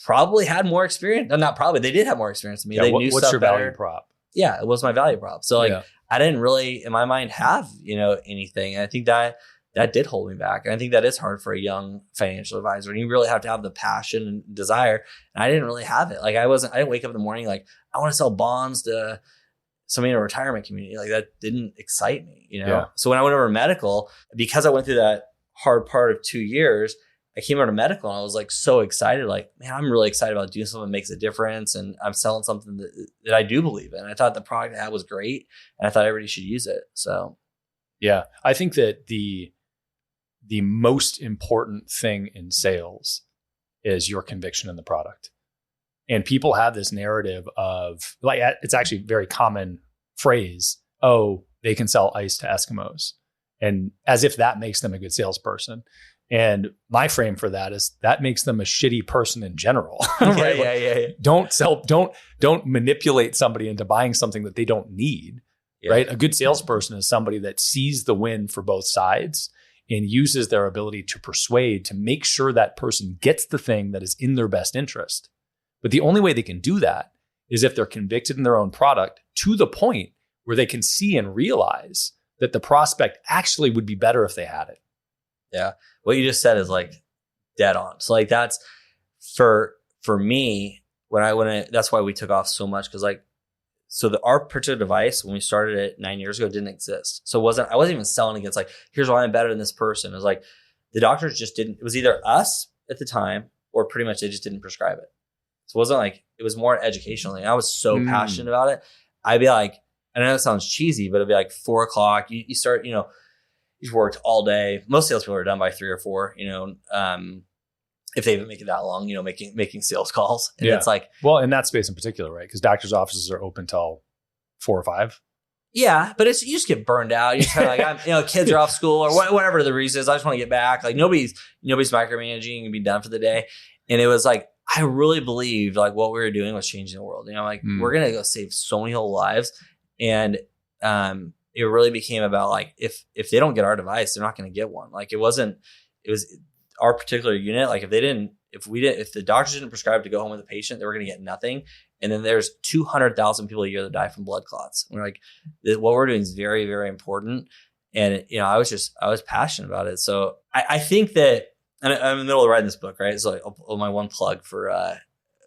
probably had more experience? Not probably, they did have more experience than me. They knew what's stuff your better. value prop? Yeah, it was my value prop. So like, I didn't really, in my mind, have, you know, anything. And I think that did hold me back. And I think that is hard for a young financial advisor. And you really have to have the passion and desire. And I didn't really have it. Like I didn't wake up in the morning like, I want to sell bonds to somebody in a retirement community. Like that didn't excite me, you know? Yeah. So when I went over to medical, because I went through that hard part of 2 years, I came over to medical and I was like so excited. Like, man, I'm really excited about doing something that makes a difference. And I'm selling something that I do believe in. I thought the product I had was great. And I thought everybody should use it. So, yeah, I think that the most important thing in sales is your conviction in the product. And people have this narrative of, like, it's actually a very common phrase, oh, they can sell ice to Eskimos. And as if that makes them a good salesperson. And my frame for that is that makes them a shitty person in general. Right? Yeah. Don't manipulate somebody into buying something that they don't need. Yeah. Right? A good salesperson is somebody that sees the win for both sides and uses their ability to persuade to make sure that person gets the thing that is in their best interest. But the only way they can do that is if they're convicted in their own product to the point where they can see and realize that the prospect actually would be better if they had it. Yeah. What you just said is like dead on. So like that's for me, that's why we took off so much. Cause like, our particular device, when we started it 9 years ago, didn't exist. So I wasn't even selling against like, here's why I'm better than this person. It was like, the doctors just didn't, it was either us at the time or pretty much they just didn't prescribe it. So it wasn't like, it was more educational. And I was so passionate about it. I'd be like, I know it sounds cheesy, but it'd be like 4 o'clock. You start, you know, you've worked all day. Most salespeople are done by 3 or 4, you know, if they even make it that long, you know, making sales calls. And it's like, well, in that space in particular, right? Because doctors' offices are open till 4 or 5. Yeah, but you just get burned out. You're kind of like, kids are off school or whatever the reason is. I just want to get back. Like nobody's micromanaging and be done for the day. And it was like, I really believed like what we were doing was changing the world. You know, like we're going to go save so many whole lives. And it really became about like, if they don't get our device, they're not going to get one. Like it was our particular unit. Like if the doctors didn't prescribe to go home with a patient, they were going to get nothing. And then there's 200,000 people a year that die from blood clots. And we're like, what we're doing is very, very important. And, you know, I was passionate about it. So I think that, and I'm in the middle of writing this book, right? So like, my one plug for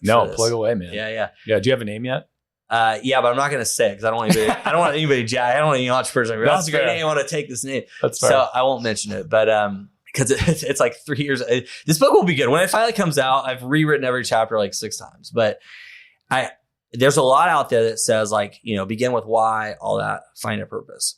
plug away, man. Yeah. Do you have a name yet? Yeah, but I'm not going to say it because I don't want anybody jack. I don't want any entrepreneurs. Like, that's a great name. I want to take this name. That's fair. So I won't mention it, but, because it's like 3 years. This book will be good. When it finally comes out, I've rewritten every chapter like 6 times. But there's a lot out there that says like, you know, begin with why, all that, find a purpose.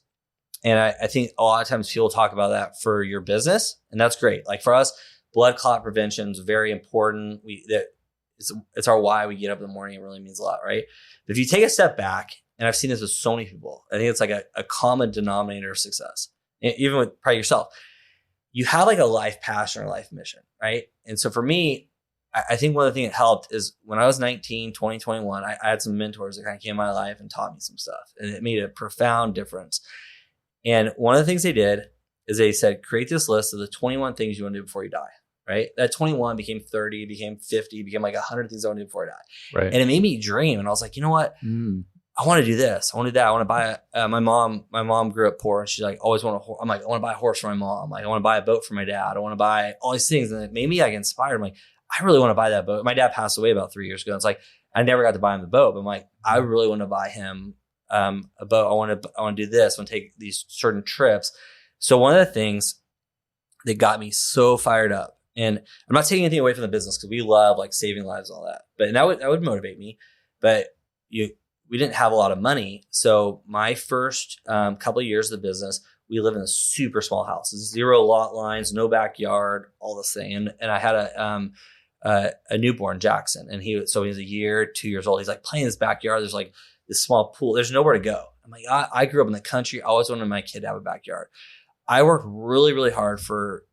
And I think a lot of times people talk about that for your business, and that's great. Like for us, blood clot prevention is very important. It's our why. We get up in the morning. It really means a lot, right? But if you take a step back, and I've seen this with so many people, I think it's like a common denominator of success, even with probably yourself. You have like a life passion or life mission, right? And so for me, I think one of the things that helped is when I was 19, 20, 21, I had some mentors that kind of came in my life and taught me some stuff. And it made a profound difference. And one of the things they did is they said, create this list of the 21 things you want to do before you die, right? That 21 became 30, became 50, became like 100 things I want to do before I die. Right. And it made me dream. And I was like, you know what? I want to do this. I want to do that. I want to buy my mom grew up poor and she's like, always want a horse. I'm like, I want to buy a horse for my mom. Like, I want to buy a boat for my dad. I want to buy all these things. And it made me like inspired. I'm like, I really want to buy that boat. My dad passed away about 3 years ago. It's like, I never got to buy him the boat, but I'm like, I really want to buy him a boat. I want to do this. I want to take these certain trips. So one of the things that got me so fired up, and I'm not taking anything away from the business because we love like saving lives and all that, but that would motivate me. But we didn't have a lot of money. So my first couple of years of the business, we lived in a super small house, 0 lot lines, no backyard, all this thing. And I had a newborn, Jackson, and he was a year, 2 years old. He's like playing in his backyard. There's like this small pool. There's nowhere to go. I'm like, I grew up in the country. I always wanted my kid to have a backyard. I worked really, really hard for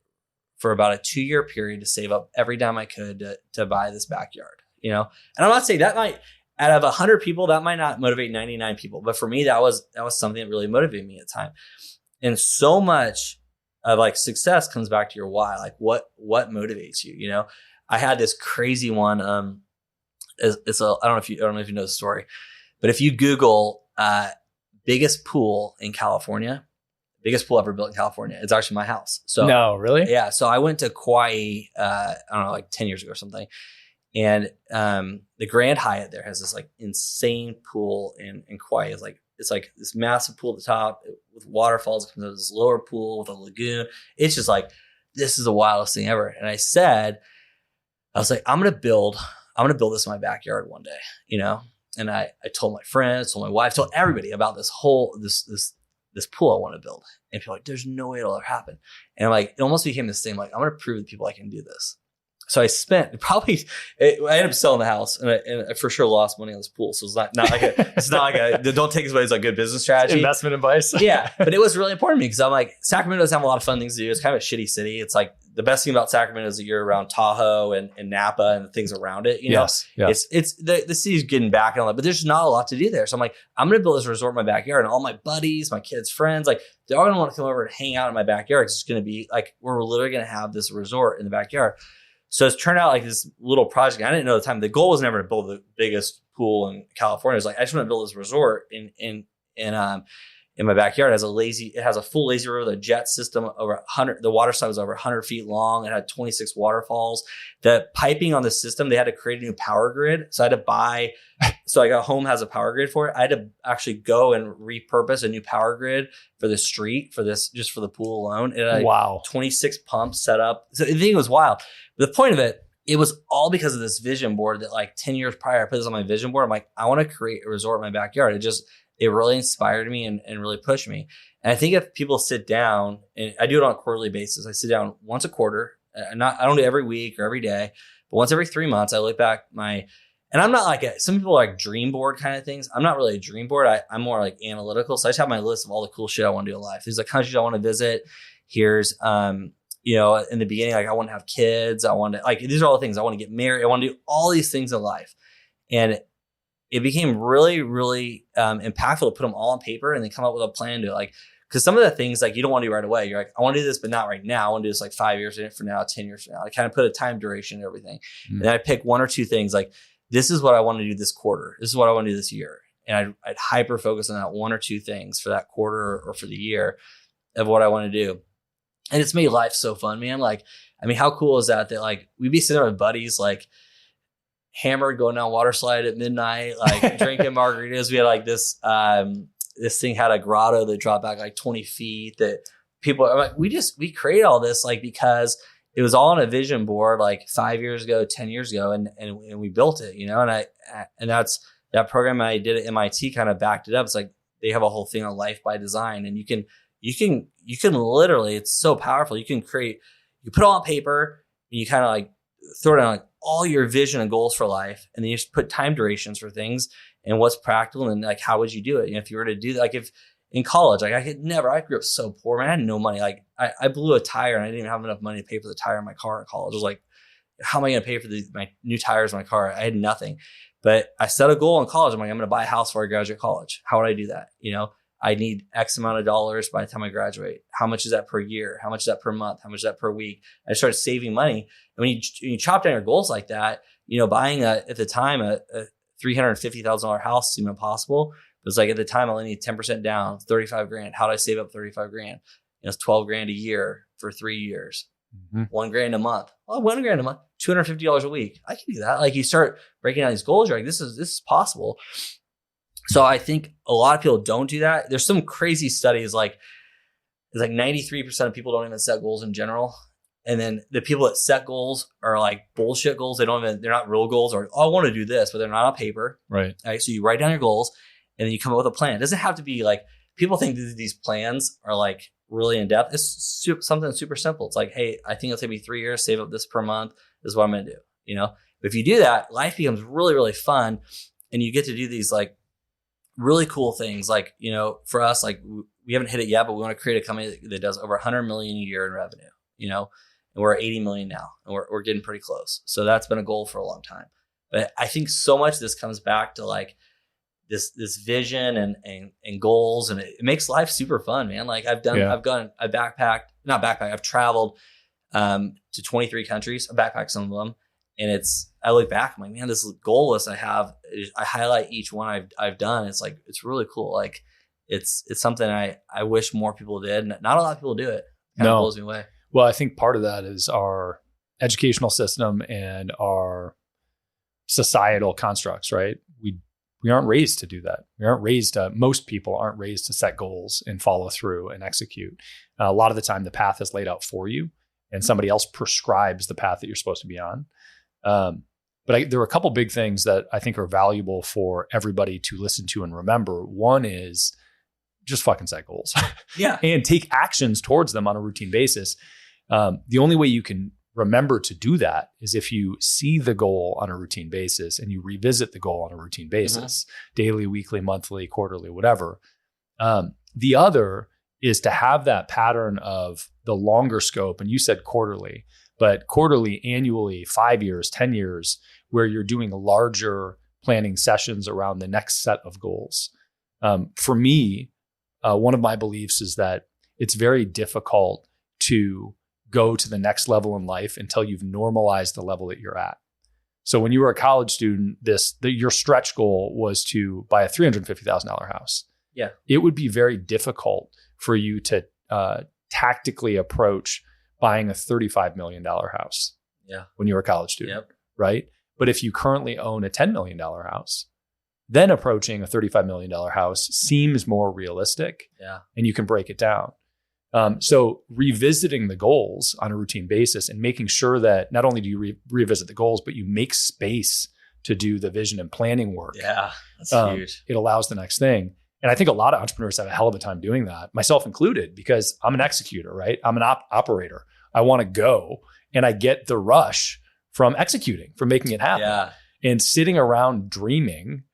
about a 2-year period to save up every dime I could to buy this backyard, you know? And I'm not saying that might, out of 100 people, that might not motivate 99 people. But for me, that was something that really motivated me at the time. And so much of like success comes back to your why. Like what motivates you, you know? I had this crazy one. I don't know if you know the story, but if you Google biggest pool in California, biggest pool ever built in California, it's actually my house. So no, really? Yeah. So I went to Kauai, I don't know, like 10 years ago or something. And the Grand Hyatt there has this like insane pool in Kauai. It's like this massive pool at the top with waterfalls. It comes out of this lower pool with a lagoon. It's just like, this is the wildest thing ever. And I was like, I'm gonna build this in my backyard one day, you know? And I told my friends, told my wife, told everybody about this whole this pool I want to build. And people are like, there's no way it'll ever happen. And I'm like, it almost became this thing, like, I'm gonna prove to people I can do this. So I spent I ended up selling the house and I for sure lost money on this pool. So it's not like a don't take this away as a good business strategy. Investment advice. Yeah. But it was really important to me because I'm like, Sacramento doesn't have a lot of fun things to do. It's kind of a shitty city. It's like the best thing about Sacramento is that you're around Tahoe and Napa and the things around it. You know, yes. It's the city's getting back and all that, but there's not a lot to do there. So I'm like, I'm going to build this resort in my backyard, and all my buddies, my kids' friends, like they're all going to want to come over and hang out in my backyard. It's going to be like, we're literally going to have this resort in the backyard. So it's turned out like this little project. I didn't know at the time. The goal was never to build the biggest pool in California. It was like, I just want to build this resort in my backyard. It has a full lazy river, the jet system over 100. The water side was over 100 feet long. It had 26 waterfalls. The piping on the system, they had to create a new power grid. So I had to buy. So like a home has a power grid for it. I had to actually go and repurpose a new power grid for the street for this, just for the pool alone. And wow, 26 pumps set up. So the thing was wild. The point of it was all because of this vision board that like 10 years prior, I put this on my vision board. I'm like, I want to create a resort in my backyard. It really inspired me and really pushed me. And I think if people sit down, and I do it on a quarterly basis, I sit down once a quarter. I don't do it every week or every day, but once every 3 months, I look back and I'm not like some people are like dream board kind of things. I'm not really a dream board. I'm more like analytical. So I just have my list of all the cool shit I want to do in life. There's like countries I want to visit. Here's, you know, in the beginning, like I want to have kids. I want to these are all the things I want to get married. I want to do all these things in life. And it became really, really impactful to put them all on paper and then come up with a plan to like, because some of the things like you don't want to do right away. You're like, I want to do this, but not right now. I want to do this like 5 years from now, 10 years from now. I kind of put a time duration and everything. Mm-hmm. And then I pick 1 or 2 things like, this is what I want to do this quarter. This is what I want to do this year. And I'd hyper focus on that 1 or 2 things for that quarter or for the year of what I want to do. And it's made life so fun, man. Like, I mean, how cool is that like we'd be sitting with buddies, like hammered, going down water slide at midnight, like drinking margaritas. We had like this thing had a grotto that dropped back like 20 feet that people are like, we created all this like because it was all on a vision board like 5 years ago, 10 years ago. And we built it, you know, and that's that program I did at MIT kind of backed it up. It's like, they have a whole thing on life by design, and you can literally, it's so powerful. You put it all on paper and you kind of like throw it on like all your vision and goals for life. And then you just put time durations for things and what's practical and like, how would you do it? And if you were to do that, like if in college, like I grew up so poor, man. I had no money. Like I blew a tire and I didn't even have enough money to pay for the tire in my car in college. I was like, how am I going to pay for my new tires in my car? I had nothing, but I set a goal in college. I'm like, I'm going to buy a house before I graduate college. How would I do that? You know, I need X amount of dollars by the time I graduate. How much is that per year? How much is that per month? How much is that per week? I started saving money. And when you chop down your goals like that, you know, buying at the time a $350,000 house seemed impossible. But it's like at the time I only need 10% down, 35 grand. How do I save up 35 grand? It's 12 grand a year for 3 years. $1 grand a month. Well, $1 grand a month, $250 a week. I can do that. Like you start breaking down these goals, you're like, this is possible. So I think a lot of people don't do that. There's some crazy studies like it's like 93% of people don't even set goals in general. And then the people that set goals are like bullshit goals. They're not real goals, or, oh, I want to do this, but they're not on paper. Right. So you write down your goals and then you come up with a plan. It doesn't have to be like, people think that these plans are like really in depth. It's something super simple. It's like, hey, I think it'll take me 3 years, save up this per month. This is what I'm going to do. But if you do that, life becomes really, really fun. And you get to do these like really cool things. Like, for us, like we haven't hit it yet, but we want to create a company that does over 100 million a year in revenue, and we're at 80 million now, and we're getting pretty close. So that's been a goal for a long time. But I think so much of this comes back to like this vision and goals, and it makes life super fun, man. Like I've traveled to 23 countries. I backpacked some of them, and I look back, I'm like, man, this goal list I have, I highlight each one I've done. It's like, it's really cool. Like it's something I wish more people did. Not a lot of people do it. Kind of blows me away. Well, I think part of that is our educational system and our societal constructs, right? We aren't raised to do that. We aren't raised most people aren't raised to set goals and follow through and execute. A lot of the time the path is laid out for you and somebody else prescribes the path that you're supposed to be on. But there are a couple big things that I think are valuable for everybody to listen to and remember. One is just fucking set goals. Yeah. And take actions towards them on a routine basis. The only way you can remember to do that is if you see the goal on a routine basis and you revisit the goal on a routine basis, daily, weekly, monthly, quarterly, whatever. The other is to have that pattern of the longer scope. And you said quarterly, but quarterly, annually, 5 years, 10 years, where you're doing larger planning sessions around the next set of goals. For me, one of my beliefs is that it's very difficult to go to the next level in life until you've normalized the level that you're at. So when you were a college student, your stretch goal was to buy a $350,000 house. Yeah. It would be very difficult for you to tactically approach buying a $35 million house. Yeah. When you were a college student. Yep. Right. But if you currently own a $10 million house, then approaching a $35 million house seems more realistic. Yeah. And you can break it down. So revisiting the goals on a routine basis and making sure that not only do you revisit the goals, but you make space to do the vision and planning work. Yeah, that's huge. It allows the next thing. And I think a lot of entrepreneurs have a hell of a time doing that, myself included, because I'm an executor, right? I'm an operator. I want to go, and I get the rush from executing, from making it happen. Yeah. And sitting around dreaming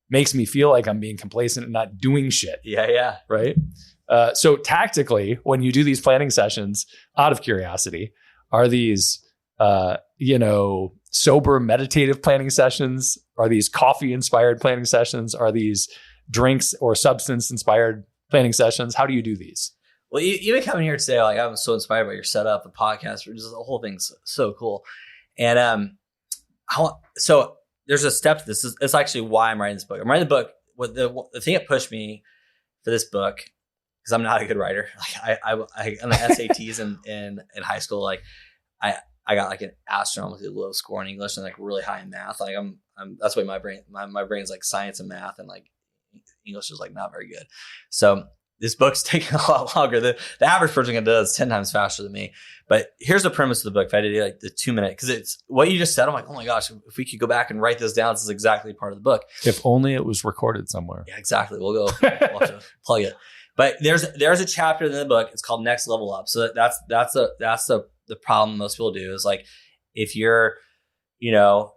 makes me feel like I'm being complacent and not doing shit. Yeah. Right. So tactically, when you do these planning sessions, out of curiosity, are these, sober meditative planning sessions? Are these coffee inspired planning sessions? Are these drinks or substance inspired planning sessions? How do you do these? Well, you been coming here today, like I'm so inspired by your setup, the podcast, just the whole thing's so cool. And so there's a step to this. It's actually why I'm writing this book. I'm writing the book. The thing that pushed me for this book, because I'm not a good writer. Like I on the SATs in high school, like I got like an astronomically low score in English and like really high in math. Like I'm that's why my brain's like science and math, and like English is like not very good. So this book's taking a lot longer. The average person does 10 times faster than me. But here's the premise of the book. If I had to do like the 2 minute, because it's what you just said. I'm like, oh my gosh, if we could go back and write this down, this is exactly part of the book. If only it was recorded somewhere. Yeah, exactly. We'll have to plug it. But there's a chapter in the book. It's called Next Level Up. So that's the problem most people do is like, if you're,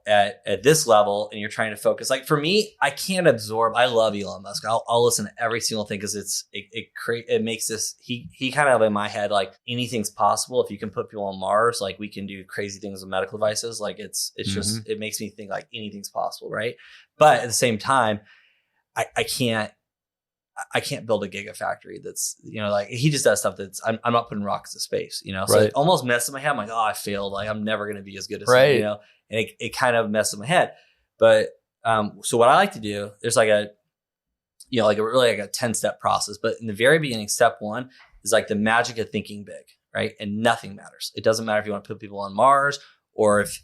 at this level and you're trying to focus, like for me, I can't absorb. I love Elon Musk. I'll listen to every single thing because it makes this, he kind of in my head, like anything's possible. If you can put people on Mars, like we can do crazy things with medical devices. Like it's just, it makes me think like anything's possible. Right. But at the same time, I can't build a gigafactory that's, like he just does stuff that's, I'm not putting rockets to space, so it almost messes my head. I'm like, oh, I failed. Like I'm never going to be as good as him, and it kind of messes my head. But, so what I like to do, there's like like a 10-step process. But in the very beginning, step 1 is like the magic of thinking big, right? And nothing matters. It doesn't matter if you want to put people on Mars or if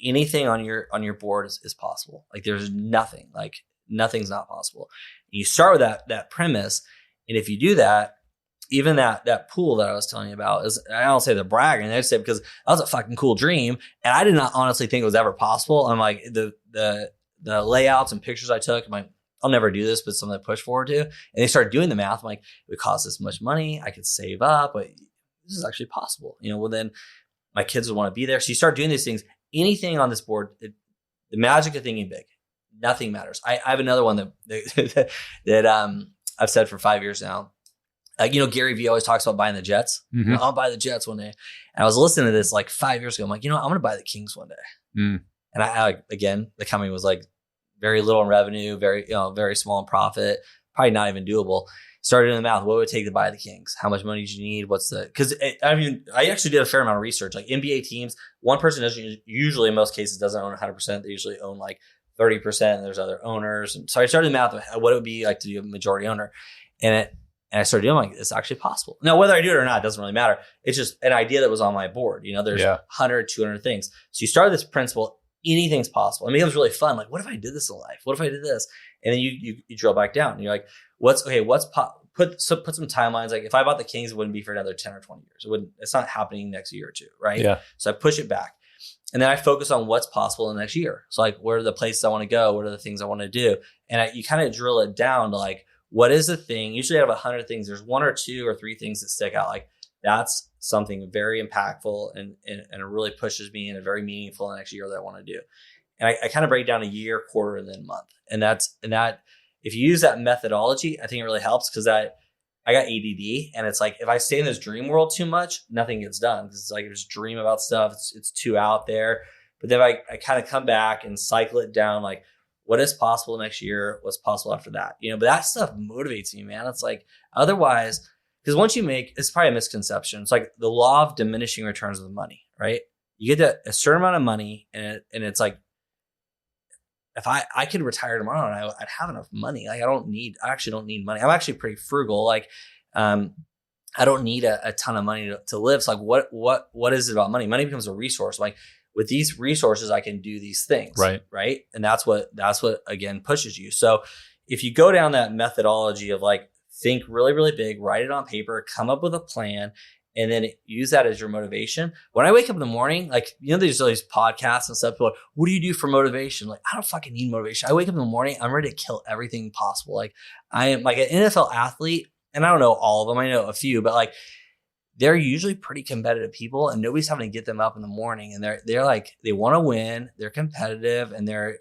anything on your board is possible. Like there's nothing, like nothing's not possible. You start with that premise. And if you do that, even that pool that I was telling you about is, I don't say the bragging, I say because that was a fucking cool dream. And I did not honestly think it was ever possible. I'm like the layouts and pictures I took, I'm like, I'll never do this, but something to push forward to. And they started doing the math. I'm like, it would cost this much money. I could save up, but this is actually possible. Well, then my kids would want to be there. So you start doing these things. Anything on this board, the magic of thinking big, nothing matters. I have another one that I've said for 5 years now. Gary Vee always talks about buying the jets. Mm-hmm. I'll buy the jets one day. And I was listening to this like 5 years ago. I'm like, I'm going to buy the Kings one day. Mm. And again, the company was like very little in revenue, very small in profit, probably not even doable. Started doing the math. What would it take to buy the Kings? How much money do you need? I actually did a fair amount of research. Like NBA teams, one person doesn't usually, in most cases, doesn't own 100%. They usually own like 30%. And there's other owners. And so I started the math of what it would be like to do a majority owner. And I started doing like, it's actually possible. Now, whether I do it or not, doesn't really matter. It's just an idea that was on my board. There's 100, 200 things. So you start this principle, anything's possible. It becomes really fun. Like, what if I did this in life? What if I did this? And then you drill back down and you're like, put some timelines. Like if I bought the Kings, it wouldn't be for another 10 or 20 years. It's not happening next year or two. Right. Yeah. So I push it back and then I focus on what's possible in the next year. So like, where are the places I want to go? What are the things I want to do? And you kind of drill it down to like, what is the thing? Usually out of 100 things, there's 1 or 2 or 3 things that stick out. Like that's something very impactful and it really pushes me in a very meaningful next year that I want to do. And I kind of break down a year, quarter, and then month. And that if you use that methodology, I think it really helps because I got ADD and it's like, if I stay in this dream world too much, nothing gets done because it's like, I just dream about stuff. It's too out there. But then I kind of come back and cycle it down. Like what is possible next year? What's possible after that? But that stuff motivates me, man. It's like, otherwise, because once you it's probably a misconception. It's like the law of diminishing returns with money, right? You get a certain amount of money and it's like, if I could retire tomorrow and I'd have enough money, like I actually don't need money. I'm actually pretty frugal. Like, I don't need a ton of money to live. So like, what is it about money? Money becomes a resource. Like with these resources, I can do these things. Right. And that's what again pushes you. So if you go down that methodology of like, think really, really big, write it on paper, come up with a plan, and then use that as your motivation. When I wake up in the morning, like, there's all these podcasts and stuff. People are like, what do you do for motivation? Like, I don't fucking need motivation. I wake up in the morning, I'm ready to kill everything possible. Like, I am like an NFL athlete, and I don't know all of them. I know a few, but like, they're usually pretty competitive people, and nobody's having to get them up in the morning. And they're like, they want to win, they're competitive, and they're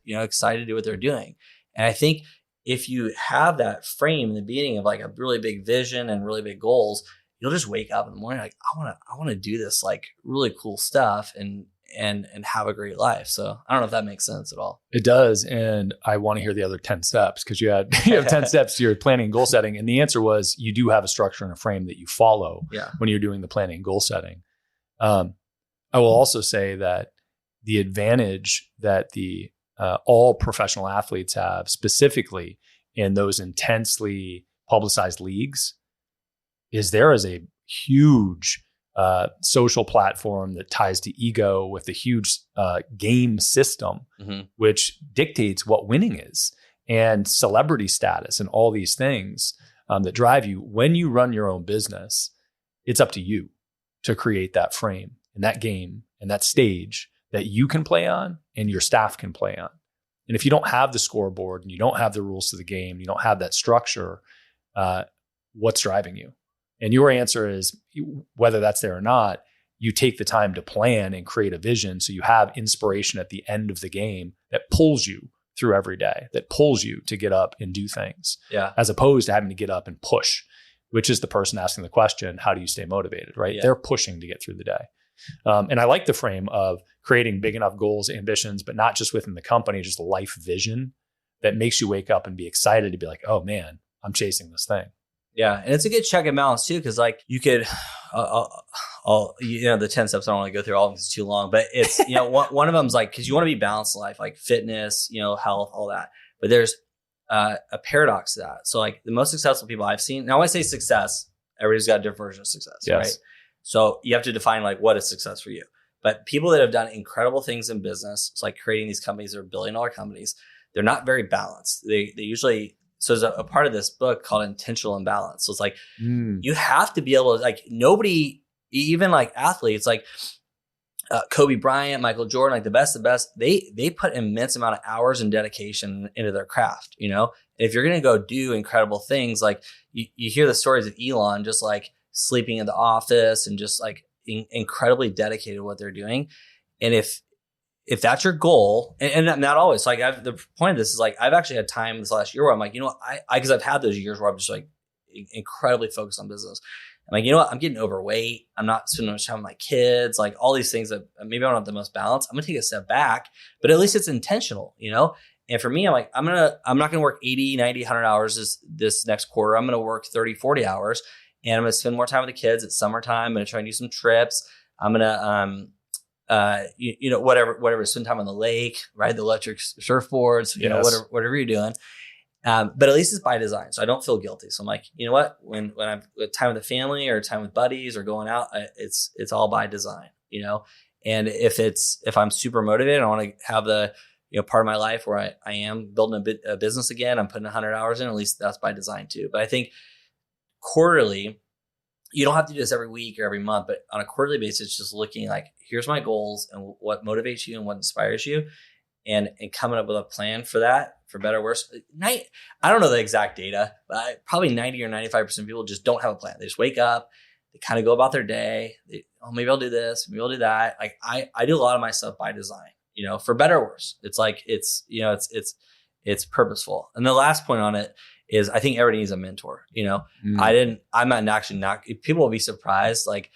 excited to do what they're doing. And I think if you have that frame in the beginning of like a really big vision and really big goals, you'll just wake up in the morning like, I want to do this like really cool stuff and have a great life. So I don't know if that makes sense at all. It does. And I want to hear the other 10 steps because you have 10 steps to your planning and goal setting. And the answer was you do have a structure and a frame that you follow when you're doing the planning and goal setting. I will also say that the advantage that the all professional athletes have, specifically in those intensely publicized leagues, is there is a huge social platform that ties to ego with a huge game system, which dictates what winning is, and celebrity status and all these things that drive you. When you run your own business, it's up to you to create that frame and that game and that stage that you can play on and your staff can play on. And if you don't have the scoreboard and you don't have the rules to the game, you don't have that structure, what's driving you? And your answer is, whether that's there or not, you take the time to plan and create a vision so you have inspiration at the end of the game that pulls you through every day, that pulls you to get up and do things, as opposed to having to get up and push, which is the person asking the question, how do you stay motivated, right? They're pushing to get through the day. And I like the frame of creating big enough goals, ambitions, but not just within the company, just a life vision that makes you wake up and be excited to be like, oh man, I'm chasing this thing. Yeah. And it's a good check and balance too. Cause like you could, the 10 steps, I don't want to go through all of them, it's too long, but it's, one of them is like, cause you want to be balanced in life, like fitness, health, all that. But there's a paradox to that. So like the most successful people I've seen, now when I say success, everybody's got a different version of success, right? So you have to define like what is success for you. But people that have done incredible things in business, it's like creating these companies that are billion-dollar companies, they're not very balanced. They usually, so there's a part of this book called intentional imbalance. So it's like, you have to be able to, like, nobody, even like athletes, like Kobe Bryant, Michael Jordan, like the best, they put immense amount of hours and dedication into their craft, you know? And if you're going to go do incredible things, like you hear the stories of Elon, just like sleeping in the office and just like incredibly dedicated to what they're doing. And if that's your goal, and not always, like the point of this is like, I've actually had time this last year where I'm like, you know what, because I've had those years where I'm just like incredibly focused on business. I'm like, you know what, I'm getting overweight. I'm not spending much time with my kids, like all these things that maybe I don't have the most balance. I'm going to take a step back, but at least it's intentional, you know? And for me, I'm like, I'm not going to work 80, 90, 100 hours this next quarter. I'm going to work 30, 40 hours. And I'm going to spend more time with the kids. It's summertime. I'm going to try and do some trips. I'm going to, whatever, spend time on the lake, ride the electric surfboards, you know, whatever you're doing. But at least it's by design. So I don't feel guilty. So I'm like, you know what, when I'm with time with the family or time with buddies or going out, it's all by design, you know? And if I'm super motivated, I want to have the, you know, part of my life where I am building a business again, I'm putting 100 hours in, at least that's by design too. But I think quarterly, you don't have to do this every week or every month, but on a quarterly basis, just looking like, here's my goals and what motivates you and what inspires you, and coming up with a plan for that, for better or worse. I don't know the exact data, but probably 90 or 95% of people just don't have a plan. They just wake up, they kind of go about their day. Maybe I'll do this, maybe I'll do that. Like I do a lot of my stuff by design, you know, for better or worse. It's like, it's purposeful. And the last point on it is I think everybody needs a mentor, you know. I'm not people will be surprised. Like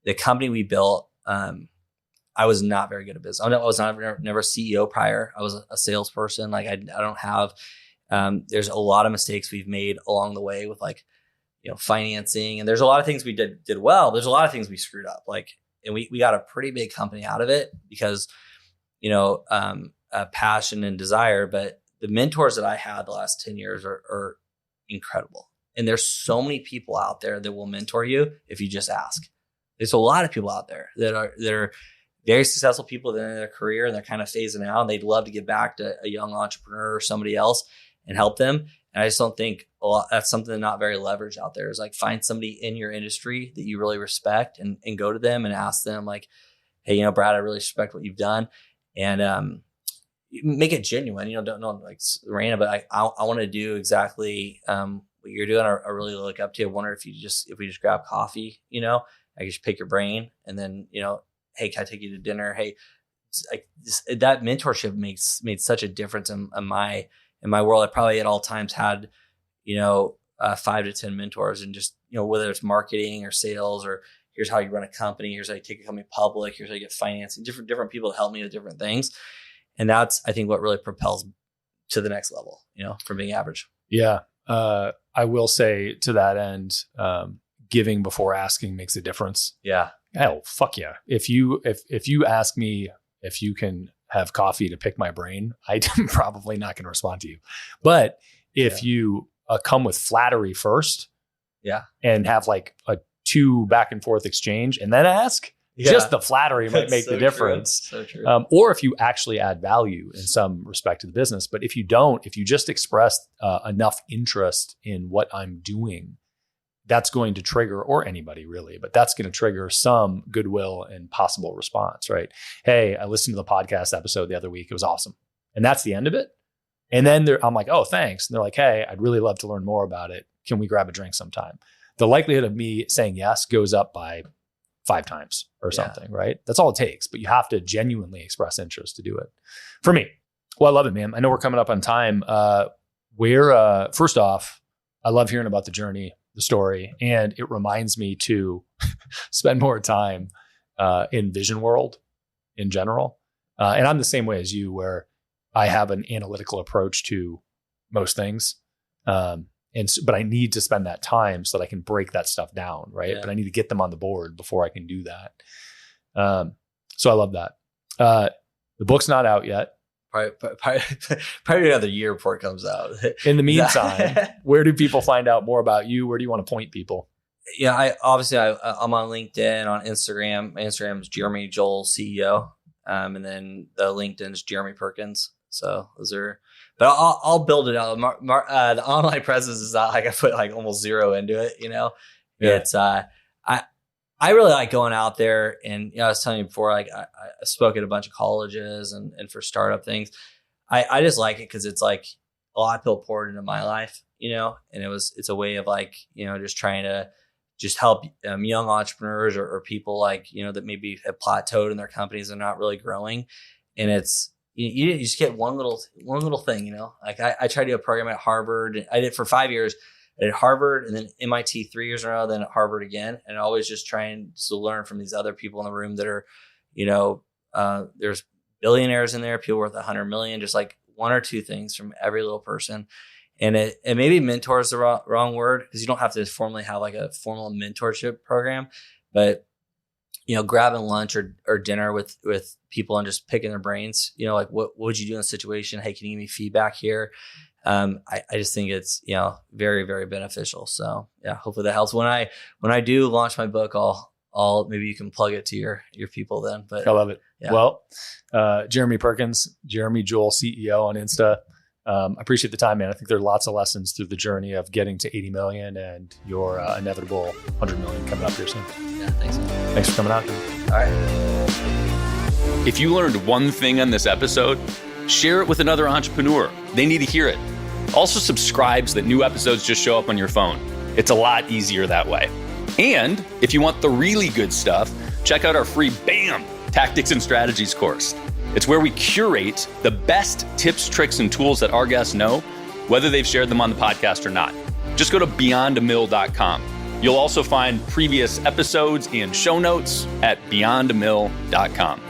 the company we built, I was not very good at business. I was never a CEO prior. I was a salesperson. Like I don't have, there's a lot of mistakes we've made along the way with like, you know, financing, and there's a lot of things we did well. There's a lot of things we screwed up. Like, and we got a pretty big company out of it because, you know, passion and desire, but the mentors that I had the last 10 years are incredible. And there's so many people out there that will mentor you if you just ask. There's a lot of people out there that are very successful people that are in their career and they're kind of phasing out and they'd love to get back to a young entrepreneur or somebody else and help them. And I just don't think that's something that's not very leveraged out there, is like find somebody in your industry that you really respect and go to them and ask them like, hey, you know, Brad, I really respect what you've done. And, make it genuine, you know, don't like random, but I want to do exactly what you're doing. I really look up to you. I wonder if we just grab coffee, you know, I could just pick your brain and then, you know, hey, can I take you to dinner? Hey, that mentorship made such a difference in my world. I probably at all times had, you know, 5 to 10 mentors, and just, you know, whether it's marketing or sales or here's how you run a company, here's how you take a company public, here's how you get financing, different people to help me with different things. And that's, I think, what really propels to the next level, you know, from being average. Yeah. I will say to that end, giving before asking makes a difference. Yeah. Oh, fuck yeah. If you ask me if you can have coffee to pick my brain, I'm probably not going to respond to you. But if you come with flattery first, and have like a 2 back and forth exchange and then ask, just the flattery might make the difference. So true. Or if you actually add value in some respect to the business. But if you don't, if you just express enough interest in what I'm doing, that's going to trigger, or anybody really, but that's going to trigger some goodwill and possible response, right? Hey, I listened to the podcast episode the other week. It was awesome. And that's the end of it. And then I'm like, oh, thanks. And they're like, hey, I'd really love to learn more about it. Can we grab a drink sometime? The likelihood of me saying yes goes up by 5 times or something, right? That's all it takes, but you have to genuinely express interest to do it. For me, well, I love it, man. I know we're coming up on time. First off, I love hearing about the journey, the story, and it reminds me to spend more time in vision world in general. And I'm the same way as you, where I have an analytical approach to most things. But I need to spend that time so that I can break that stuff down, right? But I need to get them on the board before I can do that. So I love that. The book's not out yet. probably another year before it comes out. In the meantime, where do people find out more about you? Where do you want to point people? Yeah, I'm on LinkedIn, on Instagram. My Instagram is Jeremy Joel CEO, and then the LinkedIn is Jeremy Perkins. So those are, but I'll build it out. The online presence is not like I put like almost zero into it. Yeah. It's I really like going out there, and I was telling you before, like I spoke at a bunch of colleges and for startup things. I just like it because it's like a lot of people poured into my life, and it's a way of like, just trying to just help young entrepreneurs or people like, that maybe have plateaued in their companies and not really growing. And it's, you just get one little thing, like I tried to do a program at Harvard. I did for 5 years at Harvard and then MIT 3 years in a row, then at Harvard again. And always just trying to learn from these other people in the room that are, there's billionaires in there, people worth 100 million, just like one or two things from every little person. And maybe mentor is the wrong word, because you don't have to formally have like a formal mentorship program, but grabbing lunch or dinner with people and just picking their brains, like what would you do in a situation? Hey, can you give me feedback here? I just think it's, very, very beneficial. So yeah, hopefully that helps. When I do launch my book, I'll maybe you can plug it to your people then. But I love it. Yeah. Well, Jeremy Perkins, Jeremy Joel CEO on Insta. I appreciate the time, man. I think there are lots of lessons through the journey of getting to 80 million and your inevitable 100 million coming up here soon. Yeah, thanks. Thanks for coming out. All right. If you learned one thing on this episode, share it with another entrepreneur. They need to hear it. Also subscribe so that new episodes just show up on your phone. It's a lot easier that way. And if you want the really good stuff, check out our free BAM! Tactics and Strategies course. It's where we curate the best tips, tricks, and tools that our guests know, whether they've shared them on the podcast or not. Just go to beyondamill.com. You'll also find previous episodes and show notes at beyondamill.com.